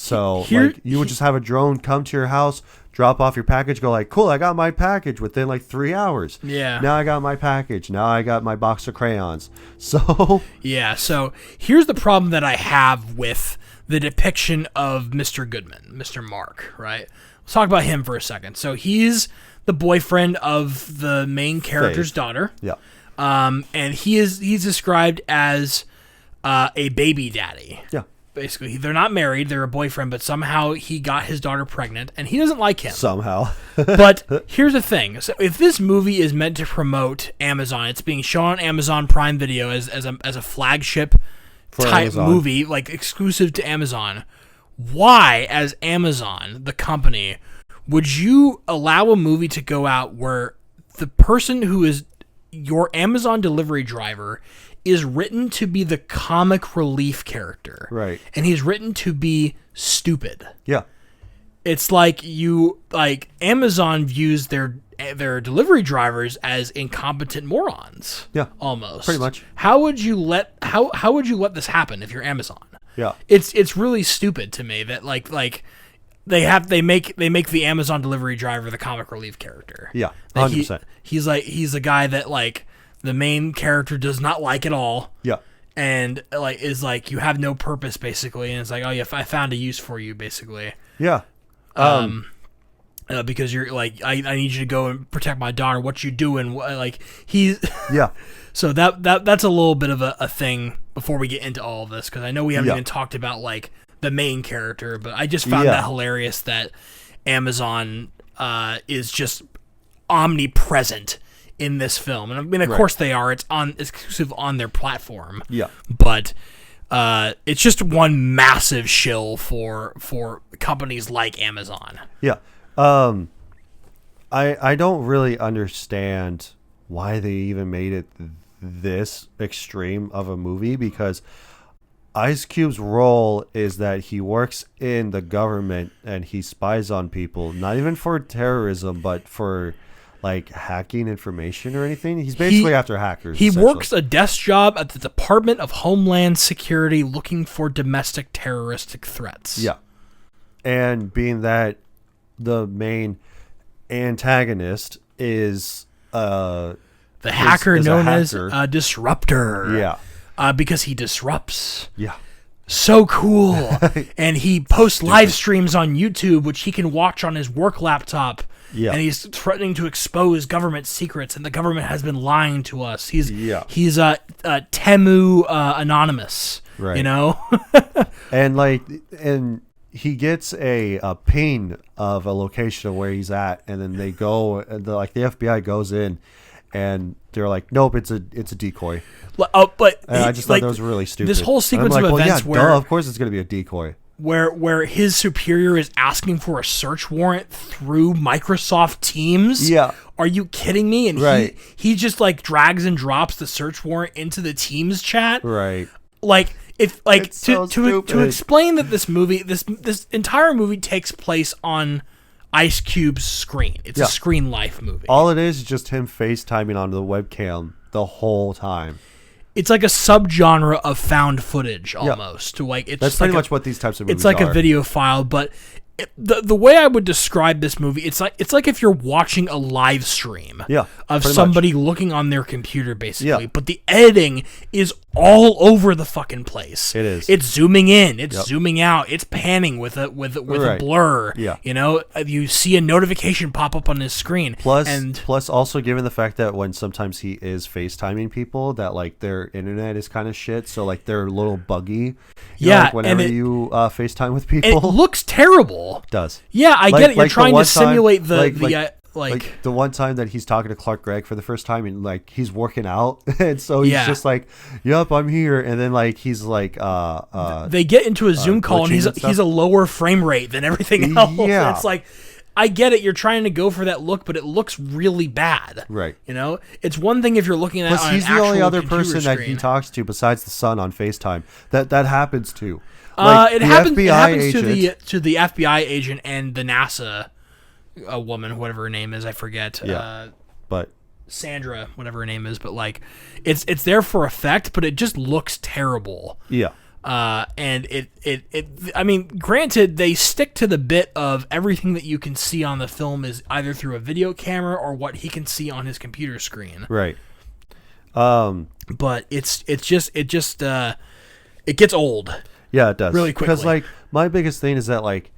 So Here- like you would just have a drone come to your house, drop off your package, go like, cool, I got my package within like 3 hours. Yeah. Now I got my package. Now I got my box of crayons. So Yeah, so here's the problem that I have with the depiction of Mr. Goodman, Mr. Mark, right? Let's talk about him for a second. So he's the boyfriend of the main character's Faith. daughter. yeah. And he's described as a baby daddy. Yeah. Basically, they're not married, they're a boyfriend, but somehow he got his daughter pregnant, and he doesn't like him. Somehow. But here's the thing. So if this movie is meant to promote Amazon, it's being shown on Amazon Prime Video as a flagship For type Amazon. movie, like exclusive to Amazon. Why, as Amazon, the company, would you allow a movie to go out where the person who is your Amazon delivery driver is written to be the comic relief character? Right. And he's written to be stupid. Yeah. It's like Amazon views their delivery drivers as incompetent morons. Yeah. Almost. Pretty much. How would you let this happen if you're Amazon? Yeah. It's really stupid to me that like they make the Amazon delivery driver the comic relief character. Yeah. Like 100%. he's a guy that like the main character does not like at all. Yeah. And like is like you have no purpose basically, and it's like, oh yeah, I found a use for you basically. Yeah. Because you're like, I need you to go and protect my daughter. What you doing? Like he's Yeah. so that's a little bit of a thing before we get into all of this, because I know we haven't Yeah. even talked about like the main character, but I just found Yeah. that hilarious that Amazon is just omnipresent in this film, and I mean, of course they are. It's exclusive on their platform. Yeah. But it's just one massive shill for companies like Amazon. Yeah. I don't really understand why they even made it this extreme of a movie, because Ice Cube's role is that he works in the government and he spies on people, not even for terrorism, but for like hacking information or anything. He's basically after hackers. He essentially. works a desk job at the Department of Homeland Security looking for domestic terroristic threats. Yeah. And being that the main antagonist is The hacker is a known as hacker. a disruptor. Yeah. Because he disrupts. Yeah. So cool. And he posts live streams on YouTube, which he can watch on his work laptop. Yeah. And he's threatening to expose government secrets, and the government has been lying to us. He's Temu Anonymous. Right. You know? And he gets a ping of a location of where he's at, and then they go, the FBI goes in, and they're like, nope, it's a decoy. But And I just thought that was really stupid. This whole sequence I'm like, of well, events yeah, where duh, of course it's going to be a decoy. where his superior is asking for a search warrant through Microsoft Teams. Yeah. Are you kidding me? And Right. he just like drags and drops the search warrant into the Teams chat. Right. Like if like It's so to stupid. explain that this entire movie takes place on Ice Cube's screen. It's Yeah. a screen life movie. All it is just him FaceTiming onto the webcam the whole time. It's like a subgenre of found footage almost. Like it's That's just pretty like much what these types of movies it's like are. a video file, but the way I would describe this movie, it's like if you're watching a live stream Yeah, of pretty somebody looking on their computer, basically. Yeah. But the editing is all over the fucking place. It is. It's zooming in, it's Yep. zooming out, it's panning with a Right. blur. Yeah. You know, you see a notification pop up on his screen. Plus, also given the fact that when sometimes he is FaceTiming people, that like their internet is kind of shit, so like they're a little buggy. You know, Yeah, like whenever and you FaceTime with it people, looks terrible. it does. Yeah, I Like- get it. You're like the trying to one time- simulate the like the one time that he's talking to Clark Gregg for the first time, and like he's working out, and so he's Yeah. just like, "Yep, I'm here," and then like he's like, they get into a Zoom call and glitching and stuff. he's a lower frame rate than everything else. Yeah. It's like, I get it. You're trying to go for that look, but it looks really bad. Right. You know, it's one thing if you're looking at Plus, on he's an the only actual other computer person that he screen. talks to besides the son on FaceTime. That happens too. It the happens. It FBI happens agent, to the FBI agent and the NASA woman, whatever her name is, I forget. Yeah. but Sandra, whatever her name is, but like, it's there for effect, but it just looks terrible. yeah, And I mean, granted, they stick to the bit of everything that you can see on the film is either through a video camera or what he can see on his computer screen. Right. But it gets old. Yeah, it does. Really quickly. Because, like, my biggest thing is that, like,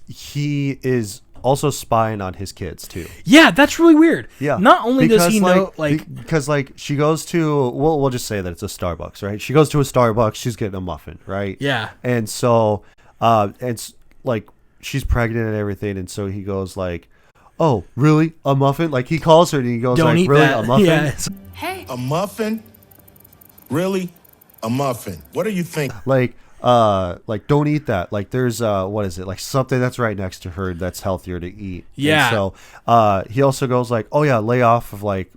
he is also spying on his kids, too. Yeah, that's really weird. Yeah. Not only does he know, like... Because, like, she goes to... We'll just say that it's a Starbucks, right? She goes to a Starbucks. She's getting a muffin, right? Yeah. And so, it's, like, she's pregnant and everything. And so he goes, like, oh, really? A muffin? Like, he calls her and he goes, Don't like, eat really? that. A muffin? Yeah, Hey. A muffin? Really? A muffin? What do you think? Like, don't eat that. Like, there's what is it? Like, something that's right next to her that's healthier to eat. Yeah. And so he also goes like, oh yeah, lay off of like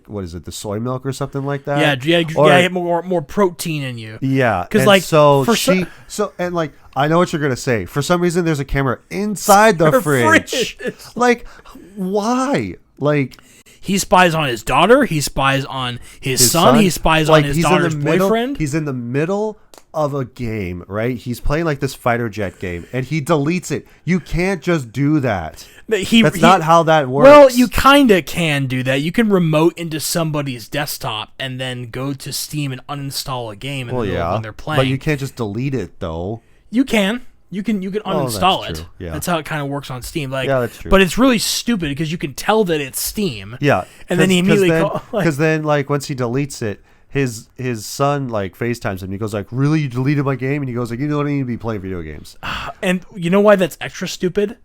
what is it? The soy milk or something like that. Yeah, you gotta get more protein in you. Yeah. Because and like so for and like I know what you're gonna say. For some reason, there's a camera inside the fridge. Like, why? Like. He spies on his daughter. He spies on his son. He spies on his daughter's boyfriend. He's in the middle of a game, right? He's playing like this fighter jet game, and he deletes it. You can't just do that. That's not how that works. Well, you kind of can do that. You can remote into somebody's desktop and then go to Steam and uninstall a game in the middle of when they're playing. But you can't just delete it, though. You can. You can uninstall it. Yeah. That's how it kind of works on Steam. Like, yeah, that's true. But it's really stupid because you can tell that it's Steam. Yeah, and then he immediately because then like once he deletes it, his son like FaceTimes him. And he goes like, "Really, you deleted my game?" And he goes like, "You don't need to be playing video games." And you know why that's extra stupid?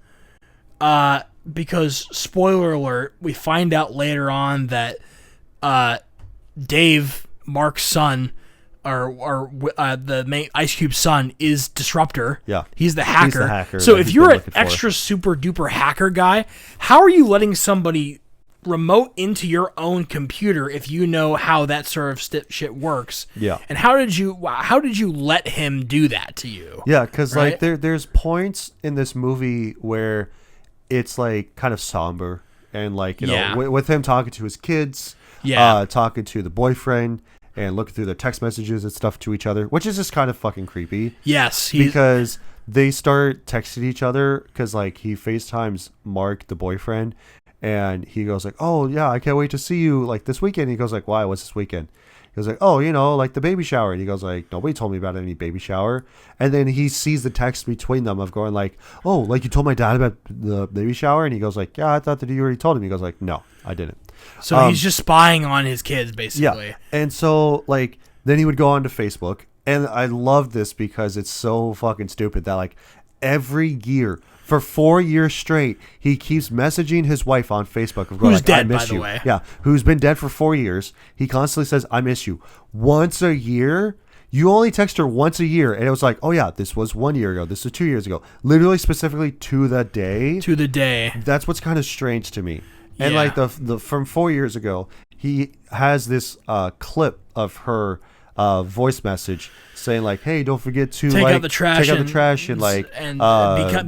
Because spoiler alert, we find out later on that Dave, Mark's son. Or the main Ice Cube's son is Disruptor. Yeah. He's the hacker. He's the hacker so that if he's you're been an looking for. extra super duper hacker guy, how are you letting somebody remote into your own computer if you know how that sort of shit works? Yeah. And how did you let him do that to you? Yeah, because right? like there's points in this movie where it's like kind of somber and like you know with him talking to his kids, talking to the boyfriend. And looking through their text messages and stuff to each other, which is just kind of fucking creepy. Yes. Because they start texting each other because, like, he FaceTimes Mark, the boyfriend, and he goes like, oh, yeah, I can't wait to see you, like, this weekend. And he goes like, why? What's this weekend? He goes like, oh, you know, like the baby shower. And he goes like, nobody told me about any baby shower. And then he sees the text between them of going like, oh, like you told my dad about the baby shower? And he goes like, yeah, I thought that you already told him. He goes like, no, I didn't. So he's just spying on his kids, basically. Yeah. And so, like, then he would go on to Facebook. And I love this because it's so fucking stupid that, like, every year, for 4 years straight, he keeps messaging his wife on Facebook. Of going, who's like, dead, I miss by the you. way. Yeah. Who's been dead for 4 years. He constantly says, I miss you. Once a year. You only text her once a year. And it was like, oh, yeah, this was 1 year ago. This was 2 years ago. Literally, specifically to the day. To the day. That's what's kind of strange to me. And like the from 4 years ago, he has this clip of her voice message saying like, "Hey, don't forget to take like out the trash and like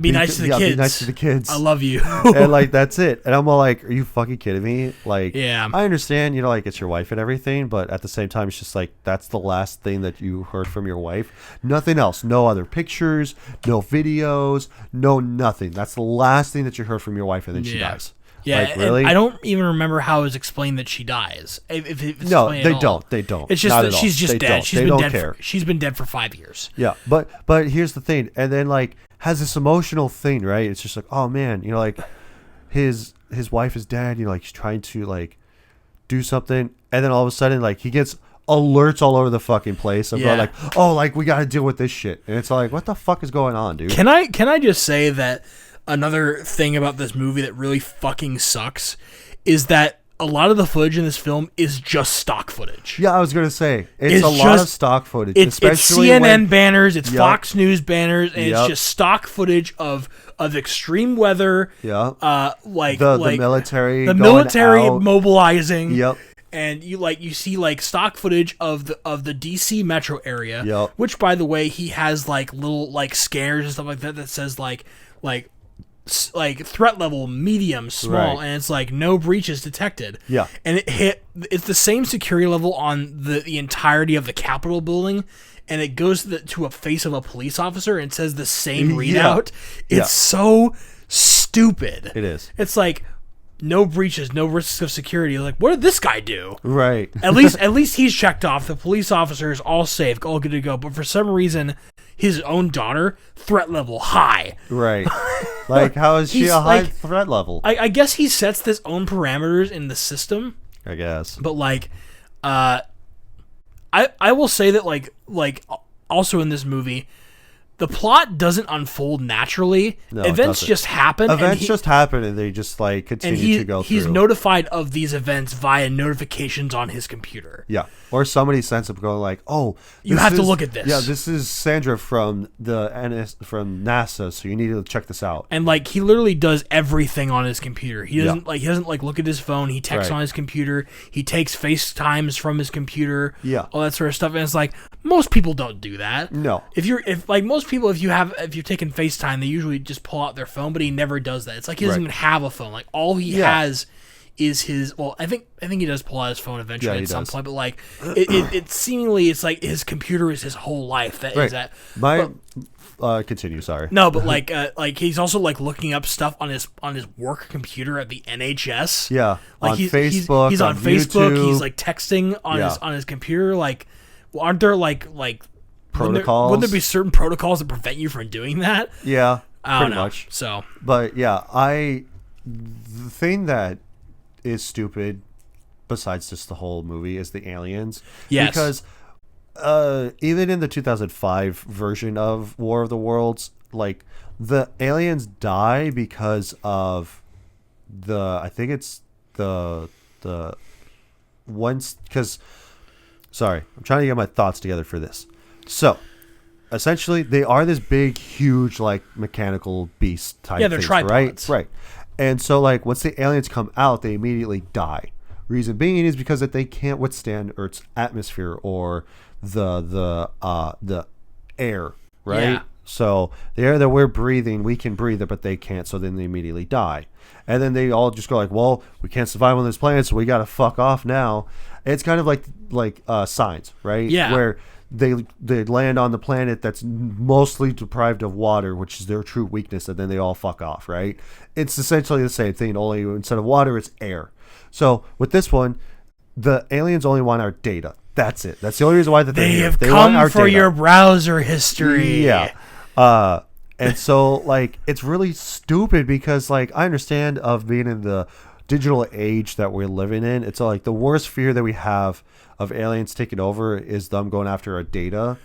be nice to the kids. Be nice to the kids. I love you." And like that's it. And I'm all like, "Are you fucking kidding me?" Like, yeah, I understand, you know, like it's your wife and everything, but at the same time, it's just like that's the last thing that you heard from your wife. Nothing else. No other pictures. No videos. No nothing. That's the last thing that you heard from your wife, and then she dies. Yeah, like, really? I don't even remember how it was explained that she dies. If it's no, they don't. They don't. It's just Not that she's just they dead. Don't. She's they been don't dead. care. She's been dead for 5 years. Yeah, but here's the thing, and then like has this emotional thing, right? It's just like, oh man, you know, like his wife is dead. You know, like he's trying to like do something, and then all of a sudden, like he gets alerts all over the fucking place of going like, oh, like we got to deal with this shit, and it's like, what the fuck is going on, dude? Can I just say that another thing about this movie that really fucking sucks is that a lot of the footage in this film is just stock footage. Yeah, I was gonna say it's a lot of stock footage. It's especially CNN banners, it's Fox News banners, and it's just stock footage of extreme weather. Yeah, like the military, the going military out. mobilizing. Yep. And you see like stock footage of the DC metro area. Yep. Which, by the way, he has like little like scares and stuff like that says like threat level medium, small, Right. and it's like no breaches detected. Yeah. And it hit it's the same security level on the entirety of the Capitol building, and it goes to a face of a police officer and says the same readout. It's so stupid. It is. It's like no breaches, no risks of security. Like, what did this guy do? Right. At least he's checked off. The police officer is all safe, all good to go. But for some reason, his own daughter, threat level high. Right. Like, how is she a high threat level? I guess he sets his own parameters in the system. I guess. But like, I will say that like also in this movie, the plot doesn't unfold naturally. No, events just happen. Events just happen, and they just like continue to go through. He's notified of these events via notifications on his computer. Yeah, or somebody sends up going like, "Oh, you have to look at this." Yeah, this is Sandra from from NASA, so you need to check this out. And like he literally does everything on his computer. He doesn't look at his phone. He texts on his computer. He takes FaceTimes from his computer. Yeah, all that sort of stuff. And it's like most people don't do that. No, if you're taking FaceTime, they usually just pull out their phone, but he never does that. It's like he doesn't even have a phone. Like all he has is his. Well, I think he does pull out his phone eventually at some point, but like it seemingly it's like his computer is his whole life. That is that. Continue. Sorry. No, but like he's also like looking up stuff on his work computer at the NHS. Yeah, like on Facebook. He's on Facebook. YouTube. He's like texting on his computer. Like, aren't there like protocols? Wouldn't there be certain protocols that prevent you from doing that? Yeah, pretty much. So, but yeah, the thing that is stupid, besides just the whole movie, is the aliens. Yes, because even in the 2005 version of War of the Worlds, like the aliens die because of I think it's the once because. Sorry, I'm trying to get my thoughts together for this. So, essentially, they are this big, huge, like, mechanical beast type they're things, tripods. Right. And so, like, once the aliens come out, they immediately die. Reason being is because that they can't withstand Earth's atmosphere or the air, right? Yeah. So, the air that we're breathing, we can breathe it, but they can't, so then they immediately die. And then they all just go like, well, we can't survive on this planet, so we got to fuck off now. It's kind of like Signs, right? Yeah. Where they land on the planet that's mostly deprived of water, which is their true weakness, and then they all fuck off, right? It's essentially the same thing, only instead of water, it's air. So with this one, the aliens only want our data. That's it. That's the only reason why they have come for your browser history. Yeah. And so like it's really stupid because like I understand of being in the digital age that we're living in. It's like the worst fear that we have of aliens taking over is them going after our data.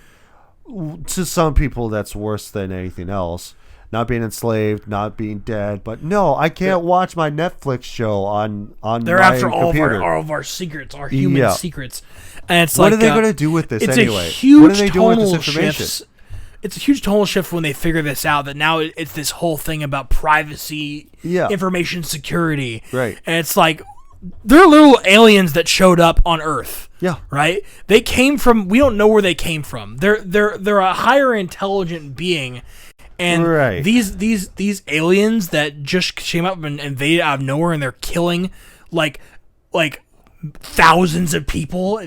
To some people, that's worse than anything else. Not being enslaved, not being dead, but no, I can't watch my Netflix show on they're my after computer. all of our secrets, our human secrets. And it's what like, are they going to do with this it's anyway? A huge what are they doing with this information? It's a huge tonal shift when they figure this out, that now it's this whole thing about privacy, information security. Right. And it's like, they're little aliens that showed up on Earth. Yeah. Right? They came from, we don't know where they came from. They're a higher intelligent being. And these aliens that just came up and invaded out of nowhere, and they're killing like thousands of people.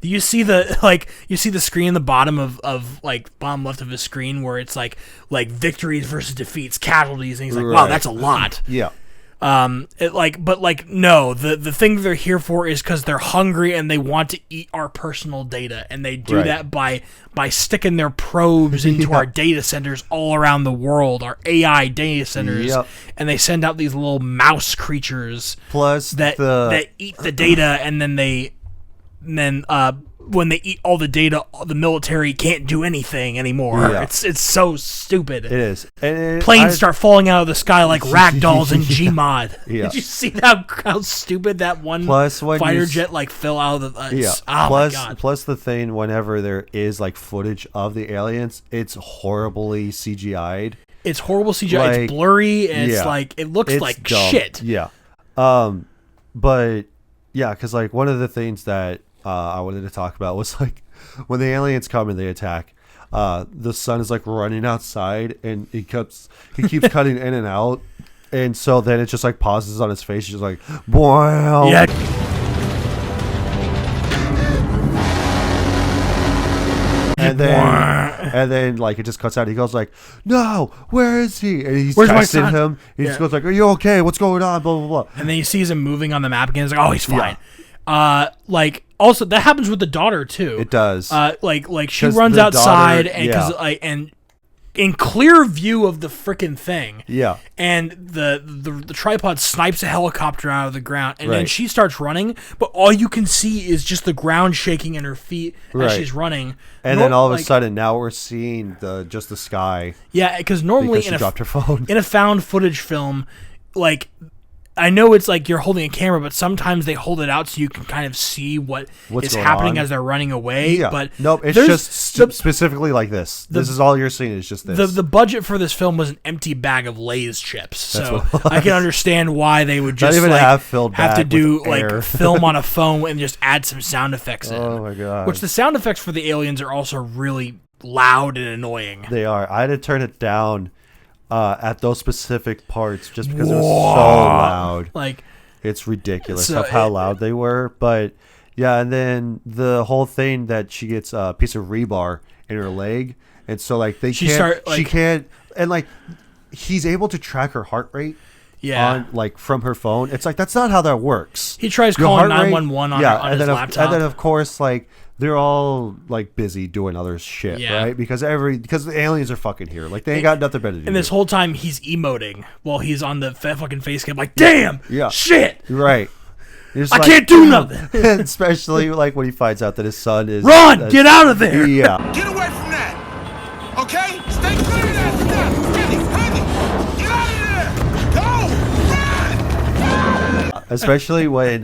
You see the screen in the bottom of like bottom left of his screen where it's like victories versus defeats, casualties, and he's like, wow, that's a lot. Yeah. No, the thing they're here for is because they're hungry and they want to eat our personal data, and they do that by sticking their probes into our data centers all around the world, our AI data centers, and they send out these little mouse creatures that eat the data, and then when they eat all the data, the military can't do anything anymore. Yeah. It's so stupid. It is. And planes start falling out of the sky like ragdolls in Gmod. Yeah. Did you see how stupid that one fighter jet like fell out of the? My God. Plus the thing, whenever there is like footage of the aliens, it's horribly CGI'd. It's horrible CGI. Like, it's blurry, and it's like it looks like dumb. Shit. Yeah. But yeah, because like one of the things that I wanted to talk about was like when the aliens come and they attack, the sun is like running outside, and he keeps cutting in and out, and so then it just like pauses on his face. He's just like, "Wow." Yeah. and then like it just cuts out. He goes like, "No, where is he?" And he's Where's my texting son? him. He just Yeah. goes like, "Are you okay? What's going on?" Blah blah blah. And then he sees him moving on the map again. He's like, "Oh, he's fine." Like also that happens with the daughter too. It does. Like she 'Cause runs the outside daughter- and yeah. because and in clear view of the freaking thing. Yeah. And the tripod snipes a helicopter out of the ground, and then Right. she starts running, but all you can see is just the ground shaking in her feet as Right. she's running. And then all of a sudden, now we're seeing just the sky. yeah, because normally Because she dropped her phone. in a found footage film, like I know it's like you're holding a camera, but sometimes they hold it out so you can kind of see what's going happening on. as they're running away. Yeah. But nope, it's there's just the- specifically like this. This is all you're seeing is just this. the budget for this film was an empty bag of Lay's chips, so what it I can understand why they would just even like, half-filled have to bag do with like air. film on a phone and just add some sound effects in. Oh my God. Which the sound effects for the aliens are also really loud and annoying. They are. I had to turn it down at those specific parts just because it was so loud. Like It's ridiculous So of how it- loud they were. But yeah, and then the whole thing that she gets a piece of rebar in her leg, and so like She can't, and like he's able to track her heart rate. Yeah. On like from her phone, it's like that's not how that works. He tries Your calling heart rate- 911 on and his then laptop. and then of course like they're all like busy doing other shit, Yeah. right? Because the aliens are fucking here. Like they ain't got nothing better to do. And this whole time he's emoting while he's on the fucking face cam, like, damn, Yeah. shit, right. You're just I like, can't do "Damn." nothing. Especially like when he finds out that his son is Run, get out of there. Yeah. Get away from that. Okay? Stay clear of that stuff. Honey, get out of there. Go. Run. Especially when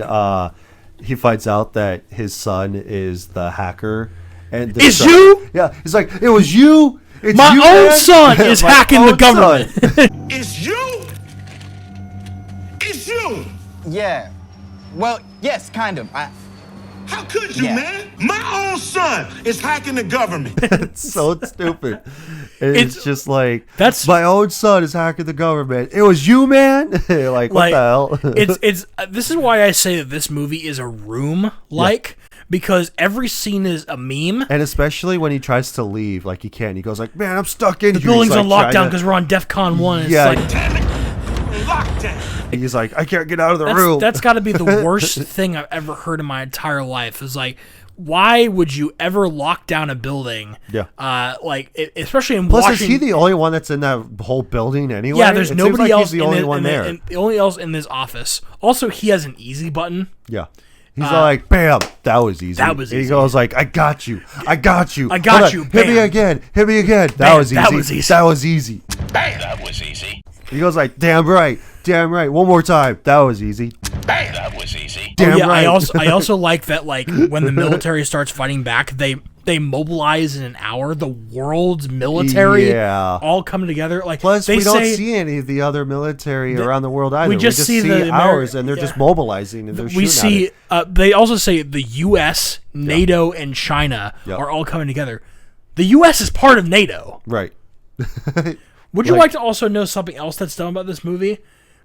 he finds out that his son is the hacker and the It's son- you? Yeah, he's like, it was you. It's My you, own man?" son is My hacking the own government. son. It's you. It's you. Yeah. Well, yes, kind of. How could you, Yeah. man? My own son is hacking the government. It's so stupid. It's just like that's- my own son is hacking the government. It was you, man. Like what the hell? it's this is why I say that this movie is a room because every scene is a meme. And especially when he tries to leave, like he can't. He goes like, "Man, I'm stuck in The here." building's He's, on like, lockdown trying to- because we're on DEFCON 1. And Yeah. it's like, Damn it. Lockdown. He's like, "I can't get out of the room." that's got to be the worst thing I've ever heard in my entire life. Is like, why would you ever lock down a building? Yeah. Especially in Plus, Washington. is he the only one that's in that whole building anyway? Yeah, there's It seems nobody like else. He's the only in one there. the only else in this office. Also, he has an easy button. Yeah. He's like, bam, that was easy. That was And he easy. goes like, I got you. I got you. I got Hold you, on. Hit me bam. again. Hit me again. That Bam, was easy. that was easy. That was easy. Bam! That was easy. He goes like, damn right. Damn right. One more time. That was easy. Bam! That was easy. Damn yeah, right. I also like that like when the military starts fighting back, they mobilize in an hour. The world's military Yeah. all come together. Like Plus, they we don't say, see any of the other military around the world either. We just see the ours, Ameri- and they're yeah. just mobilizing and they're we shooting at see. They also say the U.S., NATO, and China Yep. are all coming together. The U.S. is part of NATO. it. Right. Would you Like- like to also know something else that's dumb about this movie?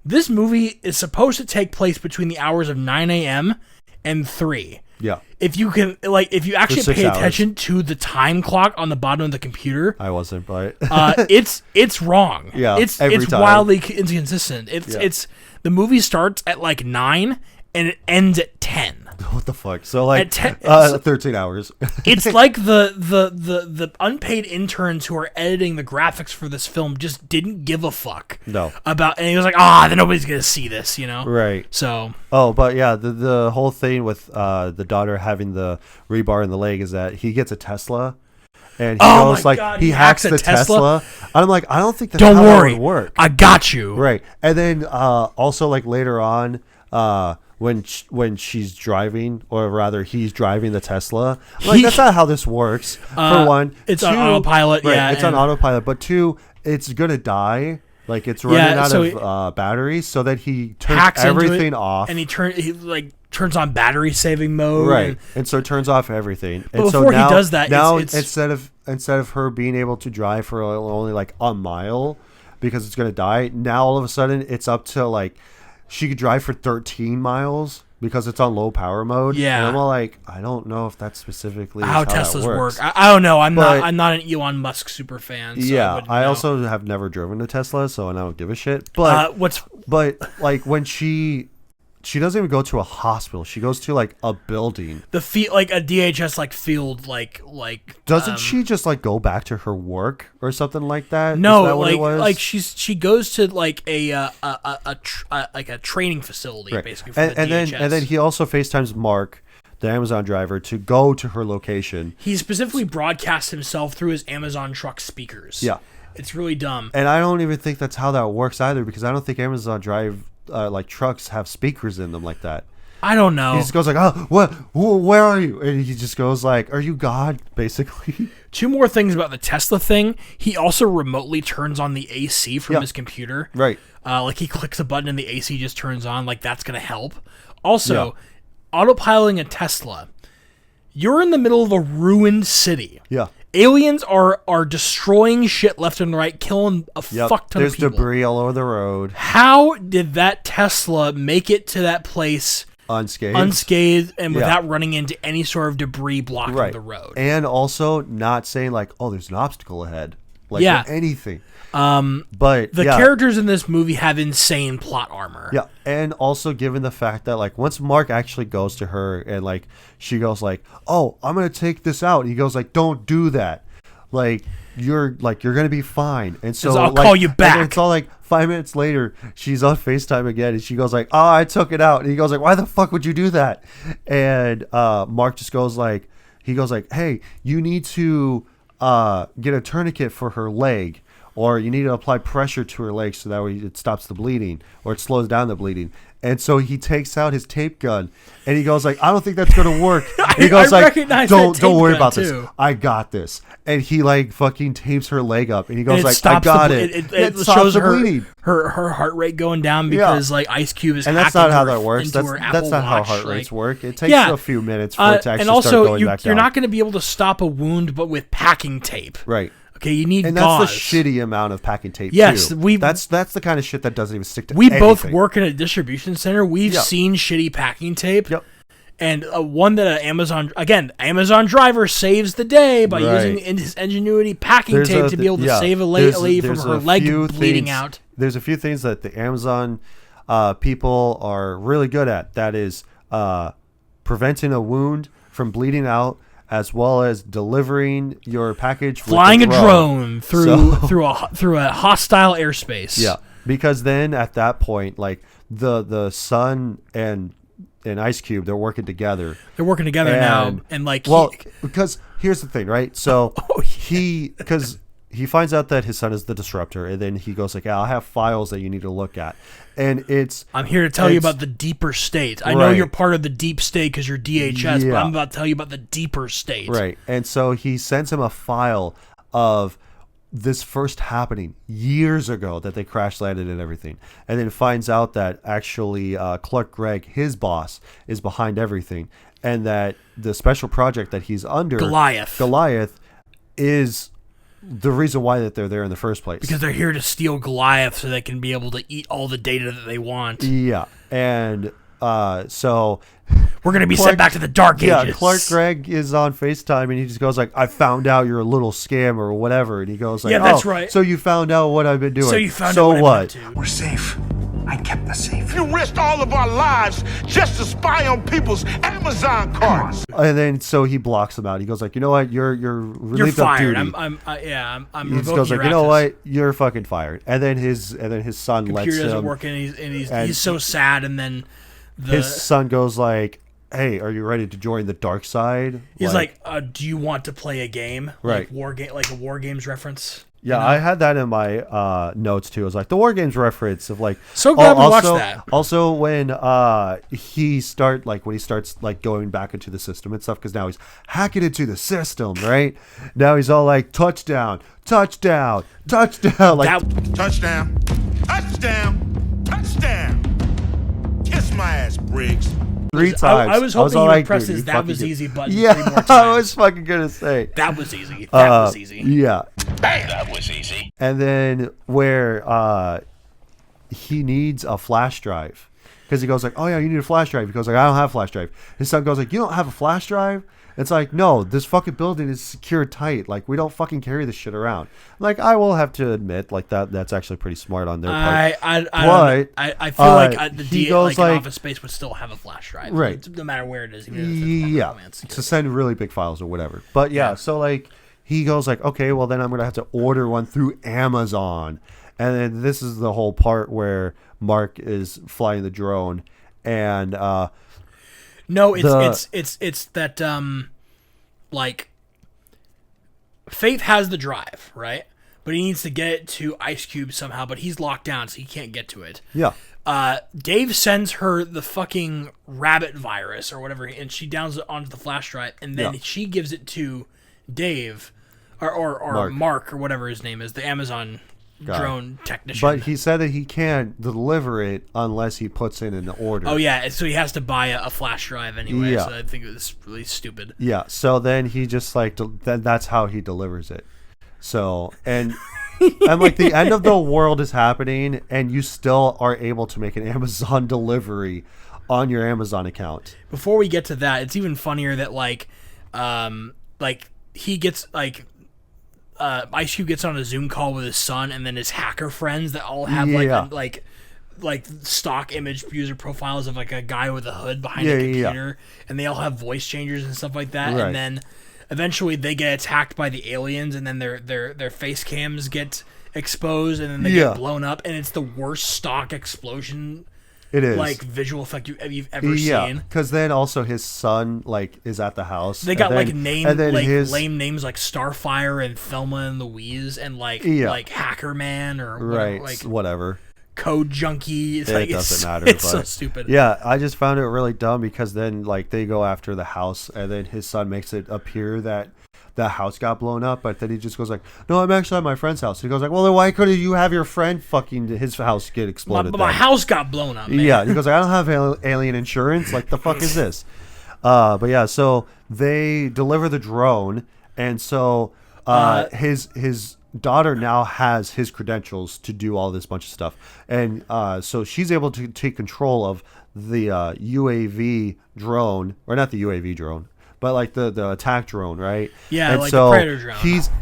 This movie is supposed to take place between the hours of 9 a.m. and 3. Yeah. If you can, if you actually 6 pay hours. attention to the time clock on the bottom of the computer, I wasn't, but it's wrong. Yeah, it's every time. wildly inconsistent. It's the movie starts at like 9 and it ends at 10. what the fuck? So like At 10 13 hours. It's like the unpaid interns who are editing the graphics for this film just didn't give a fuck. No. About, and he was like, then nobody's gonna see this, you know? Right. So Oh, but yeah, the whole thing with the daughter having the rebar in the leg is that he gets a Tesla, and he Oh goes my like God, he hacks the Tesla. And I'm like, I don't think that's don't how worry, that would work. I got you. Right, and then also like later on, when she's driving, or rather he's driving the Tesla, I'm like that's not how this works. For one, it's on autopilot, Right, yeah, it's on and- autopilot. But two, it's gonna die. Like it's running out so of batteries, so that he turns Hacks into everything it, off. and he turns on battery saving mode. Right, and so it turns off everything. But And so before he now, does that, now it's- instead of her being able to drive for only like a mile because it's gonna die, now all of a sudden it's up to like she could drive for 13 miles because it's on low power mode. Yeah. And I'm all like, I don't know if that's specifically how that Teslas works. work. I don't know. I'm But- not an Elon Musk super fan. So Yeah, wouldn't I know. also have never driven a Tesla, so I don't give a shit. But but like when she doesn't even go to a hospital, she goes to like a building. like a DHS like field like Doesn't she just like go back to her work or something like that? No, Is that what like it was? like she goes to like a training facility Right. basically for and, the and DHS. then he also FaceTimes Mark, the Amazon driver, to go to her location. He specifically broadcasts himself through his Amazon truck speakers. Yeah. It's really dumb. And I don't even think that's how that works either, because I don't think Amazon Drive like trucks have speakers in them like that. I don't know. He just goes like, "Oh, what? Where are you?" And he just goes like, "Are you God?" Basically. Two more things about the Tesla thing. He also remotely turns on the AC from his computer. Right. Like he clicks a button and the AC just turns on. Like that's gonna help. Also, autopiloting a Tesla. You're in the middle of a ruined city. Yeah. Aliens are destroying shit left and right, killing a fuck ton There's of people. debris all over the road. How did that Tesla make it to that place unscathed and without running into any sort of debris blocking the road? And also not saying like, "Oh, there's an obstacle ahead," like Yeah. or anything. But The characters in this movie have insane plot armor. Yeah, and also given the fact that like once Mark actually goes to her and like she goes like, "Oh, I'm gonna take this out," he goes like, "Don't do that. Like you're gonna be fine." And so I'll like, call you back. And it's all like 5 minutes later, she's on FaceTime again, and she goes like, "Oh, I took it out," and he goes like, "Why the fuck would you do that?" And Mark just goes like, "Hey, you need to get a tourniquet for her leg." Or you need to apply pressure to her leg so that way it stops the bleeding or it slows down the bleeding. And so he takes out his tape gun and he goes like, "I don't think that's gonna work." And he goes like, "Don't worry about this. I got this." And he like fucking tapes her leg up and he goes like, "I got it." It stops shows the her bleeding. her heart rate going down because like Ice Cube is And that's hacking not how her that works. into her That's Apple not how Watch, heart rates like- work. It takes Yeah. a few minutes for it to actually and also start going back down. you're not going to be able to stop a wound, but with packing tape. Right. Okay, you need and gauze. that's the shitty amount of packing tape. Yes, too. That's the kind of shit that doesn't even stick to. We anything. both work in a distribution center. We've Yep. seen shitty packing tape. Yep. And one that Amazon driver saves the day by using his ingenuity packing tape to be able to save a lady from her leg bleeding out. There's a few things that the Amazon people are really good at. That is preventing a wound from bleeding out, as well as delivering your package, Flying a with drone through a hostile airspace. Yeah, because then at that point, like the Sun and Ice Cube, they're working together. They're working together now, and like because here's the thing, right? So because he finds out that his son is the disruptor, and then he goes like, "Yeah, I'll have files that you need to look at," and I'm here to tell you about the deeper state. I know you're part of the deep state because you're DHS, but I'm about to tell you about the deeper state. Right, and so he sends him a file of this first happening years ago that they crash landed and everything, and then finds out that actually Clark Gregg, his boss, is behind everything, and that the special project that he's under, Goliath, is the reason why that they're there in the first place. Because they're here to steal Goliath so they can be able to eat all the data that they want. Yeah, and so we're going to be sent back to the Dark Ages. Yeah, Clark Gregg is on FaceTime and he just goes like, "I found out you're a little scam or whatever," and he goes like, "Yeah, that's right. So you found out what I've been doing. So you found out what what? I've been up to." We're safe. I kept the safe. You risked all of our lives just to spy on people's Amazon carts. And then so he blocks him out. He goes like, "You know what? You're relieved of fired. duty." I'm he just goes like, "You know what? You're fucking fired." And then his son lets him. Computer doesn't work, and he's so sad. And then his son goes like, "Hey, are you ready to join the dark side?" He's like, "Do you want to play a game?" Right. Like a War Games reference. Yeah, I had that in my notes too. It was like the War Games reference of like. So glad we watched that. Also, when he starts like going back into the system and stuff, because now he's hacking into the system, right? Now he's all like touchdown, touchdown, touchdown, like touchdown, touchdown, touchdown. Kiss my ass, Briggs. 3 times. I was hoping you would press "Dude, his you "that was fucking easy" button Yeah, 3 more times. I was fucking gonna say that was easy. That was easy. Yeah. That was easy. And then where he needs a flash drive because he goes like, oh yeah, you need a flash drive. He goes like, I don't have a flash drive. His son goes like, you don't have a flash drive? It's like, no, this fucking building is secured tight. Like, we don't fucking carry this shit around. Like, I will have to admit, like, that's actually pretty smart on their part. I feel like the he DA, goes like, an like, office space would still have a flash drive, right? No matter where it is, even if it's to send really big files or whatever. But yeah, so like he goes like, okay, well then I'm gonna have to order one through Amazon, and then this is the whole part where Mark is flying the drone, and no, it's that like Faith has the drive, right? But he needs to get it to Ice Cube somehow, but he's locked down, so he can't get to it. Yeah. Dave sends her the fucking rabbit virus or whatever, and she downloads it onto the flash drive, and then she gives it to Dave or Mark or whatever his name is, the Amazon drone technician. But he said that he can't deliver it unless he puts in an order. Oh yeah, so he has to buy a flash drive anyway. So I think it was really stupid. Yeah. So then he just like that's how he delivers it. So and like the end of the world is happening, and you still are able to make an Amazon delivery on your Amazon account. Before we get to that, it's even funnier that like he gets like. Ice Cube gets on a Zoom call with his son, and then his hacker friends that all have like stock image user profiles of like a guy with a hood behind a computer, and they all have voice changers and stuff like that. Right. And then eventually they get attacked by the aliens, and then their face cams get exposed, and then they get blown up, and it's the worst stock explosion. It is like visual effect you've ever seen. Because then also his son like is at the house. They got like lame names like Starfire and Thelma and Louise and like Hacker Man or whatever, like whatever. Code Junkie. It's it doesn't matter. It's so stupid. Yeah, I just found it really dumb because then like they go after the house, and then his son makes it appear that the house got blown up, but then he just goes like, no, I'm actually at my friend's house. He goes like, well, then why couldn't you have your friend fucking his house get exploded? My house got blown up, man. Yeah, he goes like, I don't have alien insurance. Like, the fuck is this? But yeah, so they deliver the drone, and so his daughter now has his credentials to do all this bunch of stuff, and so she's able to take control of the UAV drone, or not the UAV drone, but like the attack drone, right? Yeah, and like so the Predator drone.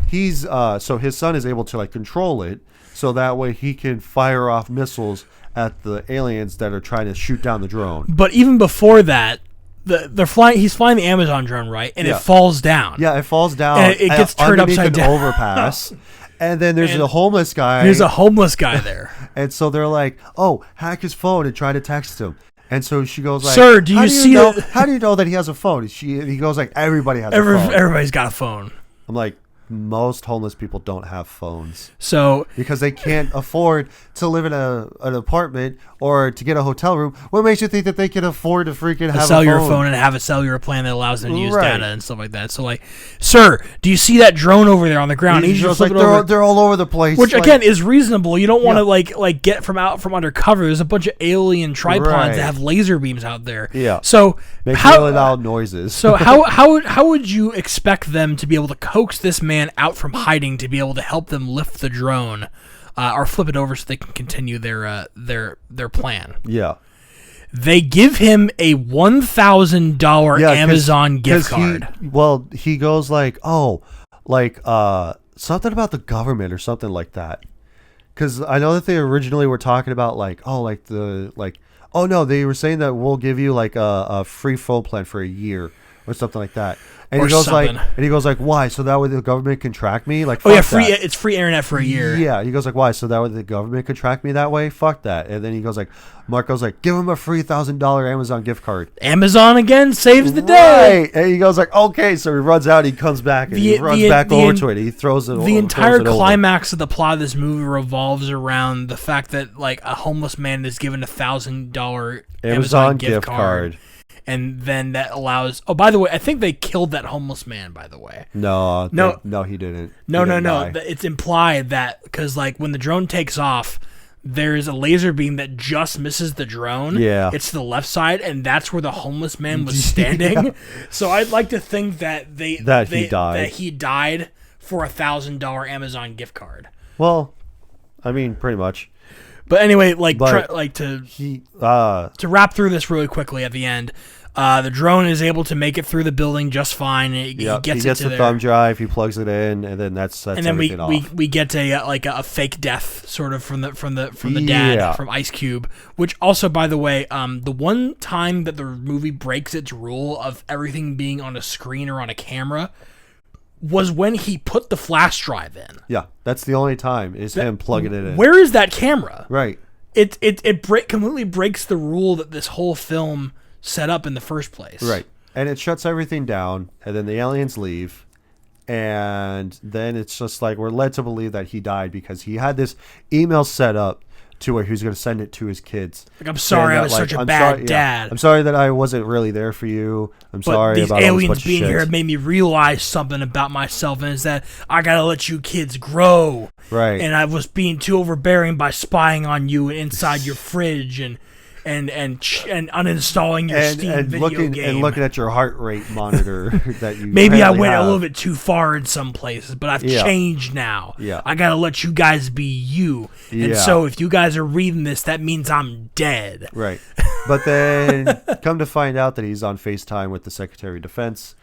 He's so his son is able to like control it, so that way he can fire off missiles at the aliens that are trying to shoot down the drone. But even before that, he's flying the Amazon drone, right? And it falls down. Yeah, it falls down. And it gets turned upside down. Overpass. And then there's a homeless guy. There's a homeless guy there. And so they're like, oh, hack his phone and try to text him. And so she goes like, sir, do you see that? How do you know that he has a phone? He goes like, everybody has a phone. Everybody's got a phone. I'm like, most homeless people don't have phones. So because they can't afford to live in an apartment or to get a hotel room. What makes you think that they can afford to freaking have a cellular phone and have a cellular plan that allows them to use data and stuff like that? So like, sir, do you see that drone over there on the ground? He's just like, they're all over the place. Which again is reasonable. You don't want to like get from under cover. There's a bunch of alien tripods that have laser beams out there. Yeah. So makes really loud noises. So how would you expect them to be able to coax this man out from hiding to be able to help them lift the drone or flip it over so they can continue their plan? Yeah. They give him a $1,000 Amazon gift card. He goes like, oh, like something about the government or something like that. Because I know that they originally were talking about like, oh no, they were saying that we'll give you like a free phone plan for a year or something like that. And he goes like, why? So that way the government can track me? Like, oh yeah, it's free internet for a year. Yeah. He goes like, why? So that way the government can track me that way? Fuck that. And then he goes like, Mark goes like, give him a free $1,000 Amazon gift card. Amazon again saves the day. Right. And he goes like, okay. So he runs out. He comes back and he runs back over to it. He throws it. The entire climax of the plot of this movie revolves around the fact that like a homeless man is given $1,000 Amazon gift card. And then that allows. Oh, by the way, I think they killed that homeless man. By the way, no, he didn't. No. It's implied that because like when the drone takes off, there's a laser beam that just misses the drone. Yeah, it's to the left side, and that's where the homeless man was standing. Yeah. So I'd like to think that he died for $1,000 Amazon gift card. Well, I mean, pretty much. But anyway, like But to wrap through this really quickly at the end, the drone is able to make it through the building just fine. He gets the thumb drive, he plugs it in, and then that's and then we get a fake death sort of from the dad from Ice Cube, which also, by the way, the one time that the movie breaks its rule of everything being on a screen or on a camera was when he put the flash drive in. Yeah, that's the only time is him plugging it in. Where is that camera? Right. It completely breaks the rule that this whole film set up in the first place. Right. And it shuts everything down, and then the aliens leave, and then it's just like we're led to believe that he died because he had this email set up to where he was going to send it to his kids. Like, I'm sorry I was such a bad dad. I'm sorry that I wasn't really there for you. I'm sorry about all this bunch of shit. These aliens being here made me realize something about myself, and it's that I got to let you kids grow. Right. And I was being too overbearing by spying on you inside your fridge and uninstalling your Steam video game. And looking at your heart rate monitor that you maybe I went a little bit too far in some places, but I've changed now. Yeah. I gotta let you guys be you. And so if you guys are reading this, that means I'm dead. Right. But then come to find out that he's on FaceTime with the Secretary of Defense.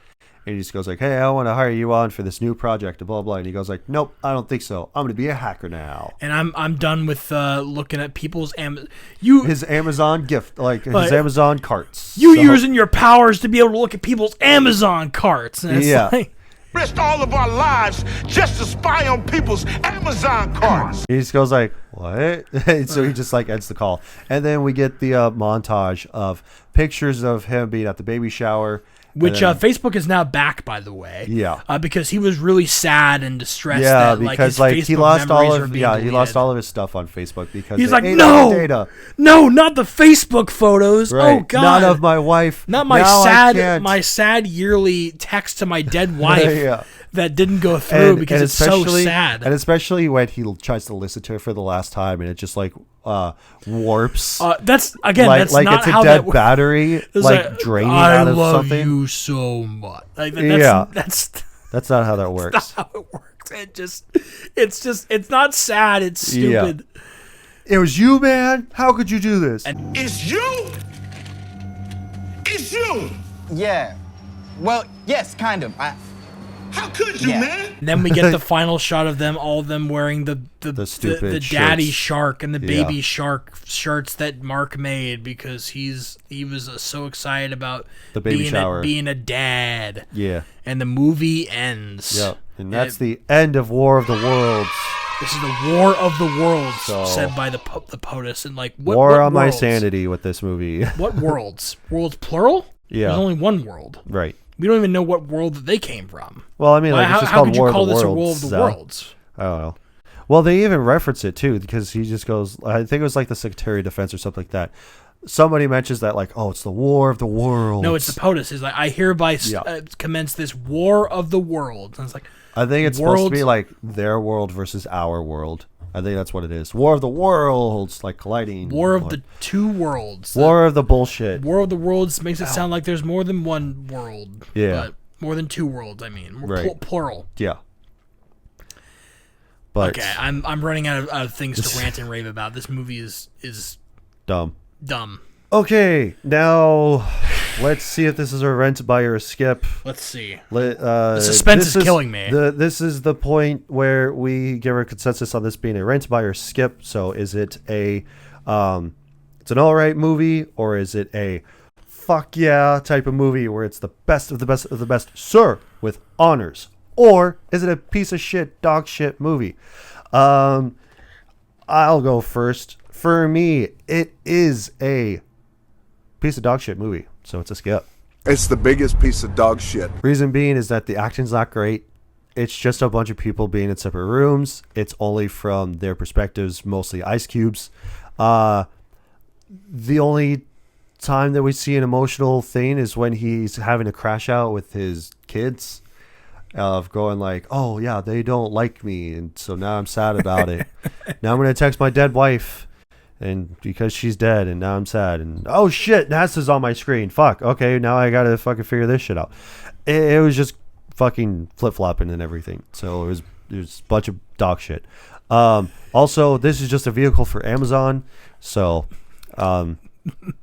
And he just goes like, hey, I want to hire you on for this new project, blah, blah. And he goes like, nope, I don't think so. I'm going to be a hacker now. And I'm done with looking at people's his Amazon gift, his Amazon carts. Using your powers to be able to look at people's Amazon carts. And it's risked all of our lives just to spy on people's Amazon carts. He just goes like, what? So he just like ends the call. And then we get the montage of pictures of him being at the baby shower. Which Facebook is now back, by the way. Yeah. Because he was really sad and distressed. Yeah, that, because his he lost all of his stuff on Facebook because he's like, data. No, not the Facebook photos. Right. Oh God, not of my wife. Not my sad yearly text to my dead wife. That didn't go through because it's so sad. And especially when he tries to listen to it for the last time and it just like warps. That's not it's a how dead battery draining out of something. I love you so much. That's not how that works. That's not how it works. It's not sad. It's stupid. Yeah. It was you, man. How could you do this? It's you. It's you. Yeah. Well, yes, kind of. How could you, man? And then we get the final shot of all of them wearing the stupid daddy shirts. shark and the baby shark shirts that Mark made because he was so excited about the baby shower, being a dad. Yeah. And the movie ends. Yep. And that's the end of War of the Worlds. This is the War of the Worlds, said by the POTUS. And what War on worlds? my sanity with this movie. What worlds? Worlds plural? Yeah. There's only one world. Right. We don't even know what world that they came from. Well, I mean, it's just called War of the Worlds. How could you call this a War of the Worlds? I don't know. Well, they even reference it, too, because he just goes, I think it was like the Secretary of Defense or something like that. Somebody mentions that, it's the War of the Worlds. No, it's the POTUS. It's like, I hereby commence this War of the Worlds. And it's like, I think it's supposed to be like their world versus our world. I think that's what it is. War of the Worlds, colliding. War of the two worlds. War of the bullshit. War of the Worlds makes it sound like there's more than one world. Yeah. But more than two worlds, I mean. Right. Plural. Yeah. But okay, I'm running out of things to rant and rave about. This movie is dumb. Okay, now let's see if this is a rent, buy, or a skip. Let's see. The suspense is killing me. This is the point where we give our consensus on this being a rent, buy, or skip. So is it it's an alright movie, or is it a fuck yeah type of movie where it's the best of the best of the best, sir, with honors? Or is it a piece of shit, dog shit movie? I'll go first. For me, it is a piece of dog shit movie, so it's a skip. It's the biggest piece of dog shit. Reason being is that the acting's not great. It's just a bunch of people being in separate rooms. It's only from their perspectives, mostly Ice Cube's. The only time that we see an emotional thing is when he's having a crash out with his kids, of going like, oh yeah, they don't like me, and so now I'm sad about it. Now I'm gonna text my dead wife, and because she's dead, and now I'm sad, and oh shit, NASA's on my screen. Fuck. Okay, now I gotta fucking figure this shit out. It was just fucking flip flopping and everything. So it was there's a bunch of dog shit. Also, this is just a vehicle for Amazon, so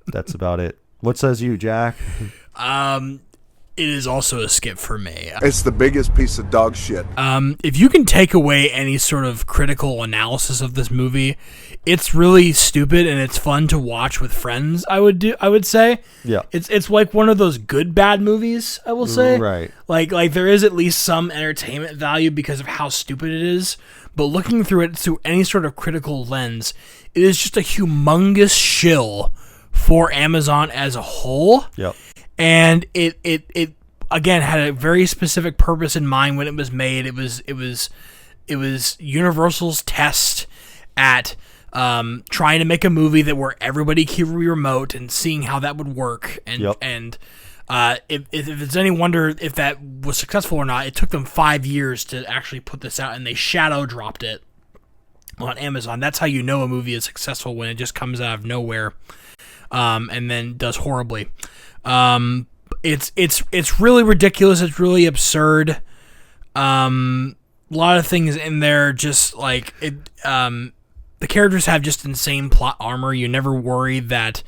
that's about it. What says you, Jack? It is also a skip for me. It's the biggest piece of dog shit. If you can take away any sort of critical analysis of this movie, it's really stupid and it's fun to watch with friends. I would say. Yeah. It's like one of those good bad movies. I will say. Right. Like there is at least some entertainment value because of how stupid it is. But looking through it through any sort of critical lens, it is just a humongous shill for Amazon as a whole. Yep. And it again had a very specific purpose in mind when it was made. It was Universal's test at trying to make a movie that where everybody could remote and seeing how that would work. And if it's any wonder if that was successful or not, it took them 5 years to actually put this out, and they shadow dropped it on Amazon. That's how you know a movie is successful, when it just comes out of nowhere and then does horribly. It's really ridiculous. It's really absurd. A lot of things in there, just like it. The characters have just insane plot armor. You never worry that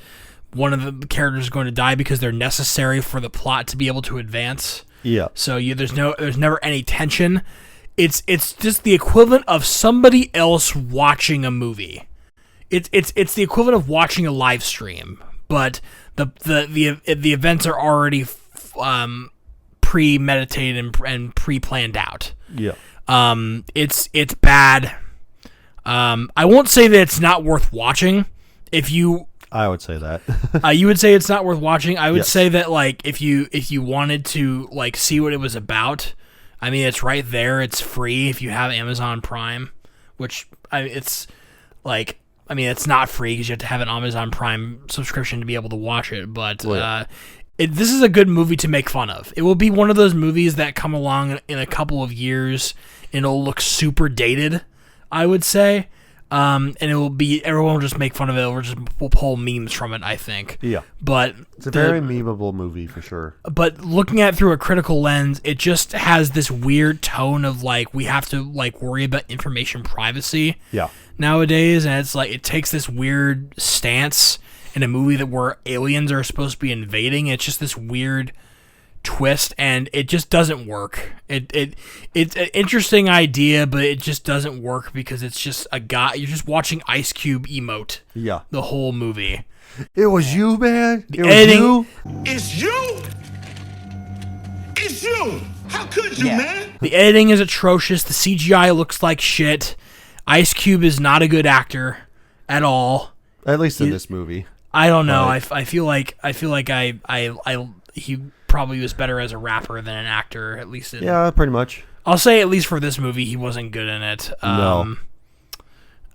one of the characters is going to die because they're necessary for the plot to be able to advance. Yeah. So there's never any tension. It's just the equivalent of somebody else watching a movie. It's the equivalent of watching a live stream, but the events are already premeditated and pre-planned out. Yeah. It's bad. I won't say that it's not worth watching. I would say that. You would say it's not worth watching. I would Yes. say that, like, if you wanted to, like, see what it was about, I mean, it's right there. It's free if you have Amazon Prime, which it's not free because you have to have an Amazon Prime subscription to be able to watch it. But this is a good movie to make fun of. It will be one of those movies that come along in a couple of years and it'll look super dated, I would say. And everyone will just make fun of it. We'll pull memes from it, I think. Yeah. But it's a very memeable movie for sure. But looking at it through a critical lens, it just has this weird tone of, like, we have to, like, worry about information privacy. Yeah. Nowadays, and it's like it takes this weird stance in a movie that where aliens are supposed to be invading. It's just this weird twist, and it just doesn't work. It's an interesting idea, but it just doesn't work because it's just a guy. You're just watching Ice Cube emote. Yeah. The whole movie. It was you, man. The editing. It's you. It's you. How could you, man? The editing is atrocious. The CGI looks like shit. Ice Cube is not a good actor at all. At least in this movie. I don't know. I feel like he probably was better as a rapper than an actor, at least. Yeah, pretty much. I'll say at least for this movie, he wasn't good in it. No.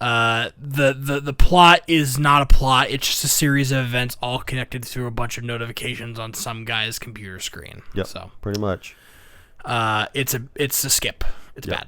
The plot is not a plot. It's just a series of events all connected through a bunch of notifications on some guy's computer screen. Yep. So pretty much. It's a skip. It's bad.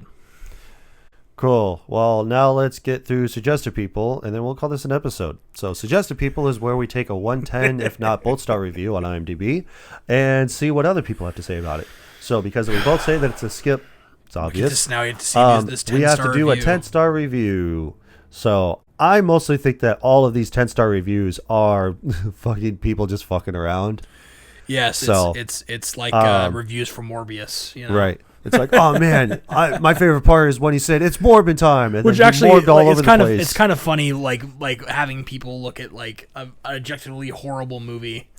Cool. Well, now let's get through Suggested People, and then we'll call this an episode. So Suggested People is where we take a 110, if not both star review on IMDb, and see what other people have to say about it. So because we both say that it's a skip, it's obvious. Now you have to see this 10-star we have to do review. a 10-star review. So I mostly think that all of these 10-star reviews are fucking people just fucking around. Yes, so, it's like reviews for Morbius. You know? Right. It's like, oh man, my favorite part is when he said it's Morbin time, and which then actually morbed all over the place. It's kind of funny, like having people look at like an objectively horrible movie,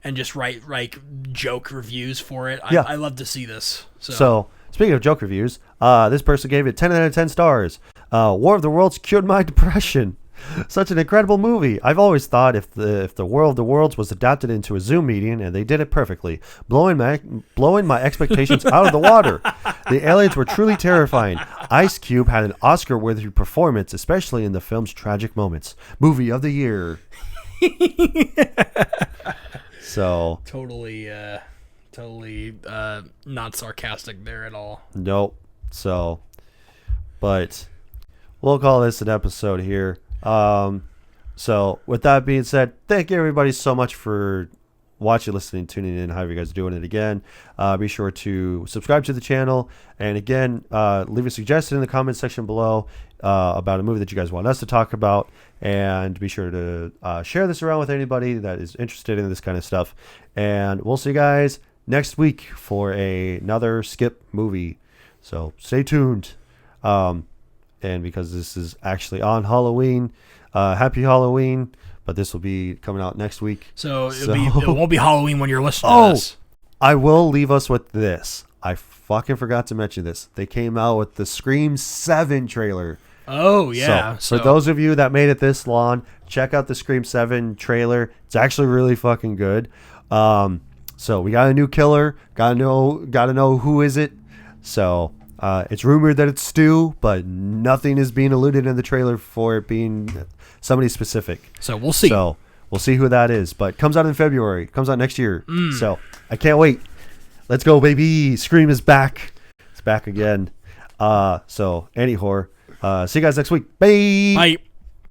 and just write like joke reviews for it. I love to see this. So speaking of joke reviews, this person gave it 10 out of 10 stars. War of the Worlds cured my depression. Such an incredible movie. I've always thought if the War of the Worlds was adapted into a Zoom meeting, and they did it perfectly, blowing my expectations out of the water. The aliens were truly terrifying. Ice Cube had an Oscar-worthy performance, especially in the film's tragic moments. Movie of the year. So totally not sarcastic there at all. Nope. So, but we'll call this an episode here. So with that being said, thank you everybody so much for watching, listening, tuning in, however you guys are doing it again, be sure to subscribe to the channel. And again, leave a suggestion in the comment section below about a movie that you guys want us to talk about. And be sure to share this around with anybody that is interested in this kind of stuff. And we'll see you guys next week for another Skip movie. So stay tuned. And because this is actually on Halloween, happy Halloween. But this will be coming out next week. So it won't be Halloween when you're listening to this. I will leave us with this. I fucking forgot to mention this. They came out with the Scream 7 trailer. Oh, yeah. So for those of you that made it this long, check out the Scream 7 trailer. It's actually really fucking good. So we got a new killer. Gotta know who is it. So it's rumored that it's Stu, but nothing is being alluded in the trailer for it being somebody specific. So we'll see. So we'll see who that is. But it comes out in February. Comes out next year. So I can't wait. Let's go, baby. Scream is back. It's back again. So anyhow, see you guys next week. Bye. Bye.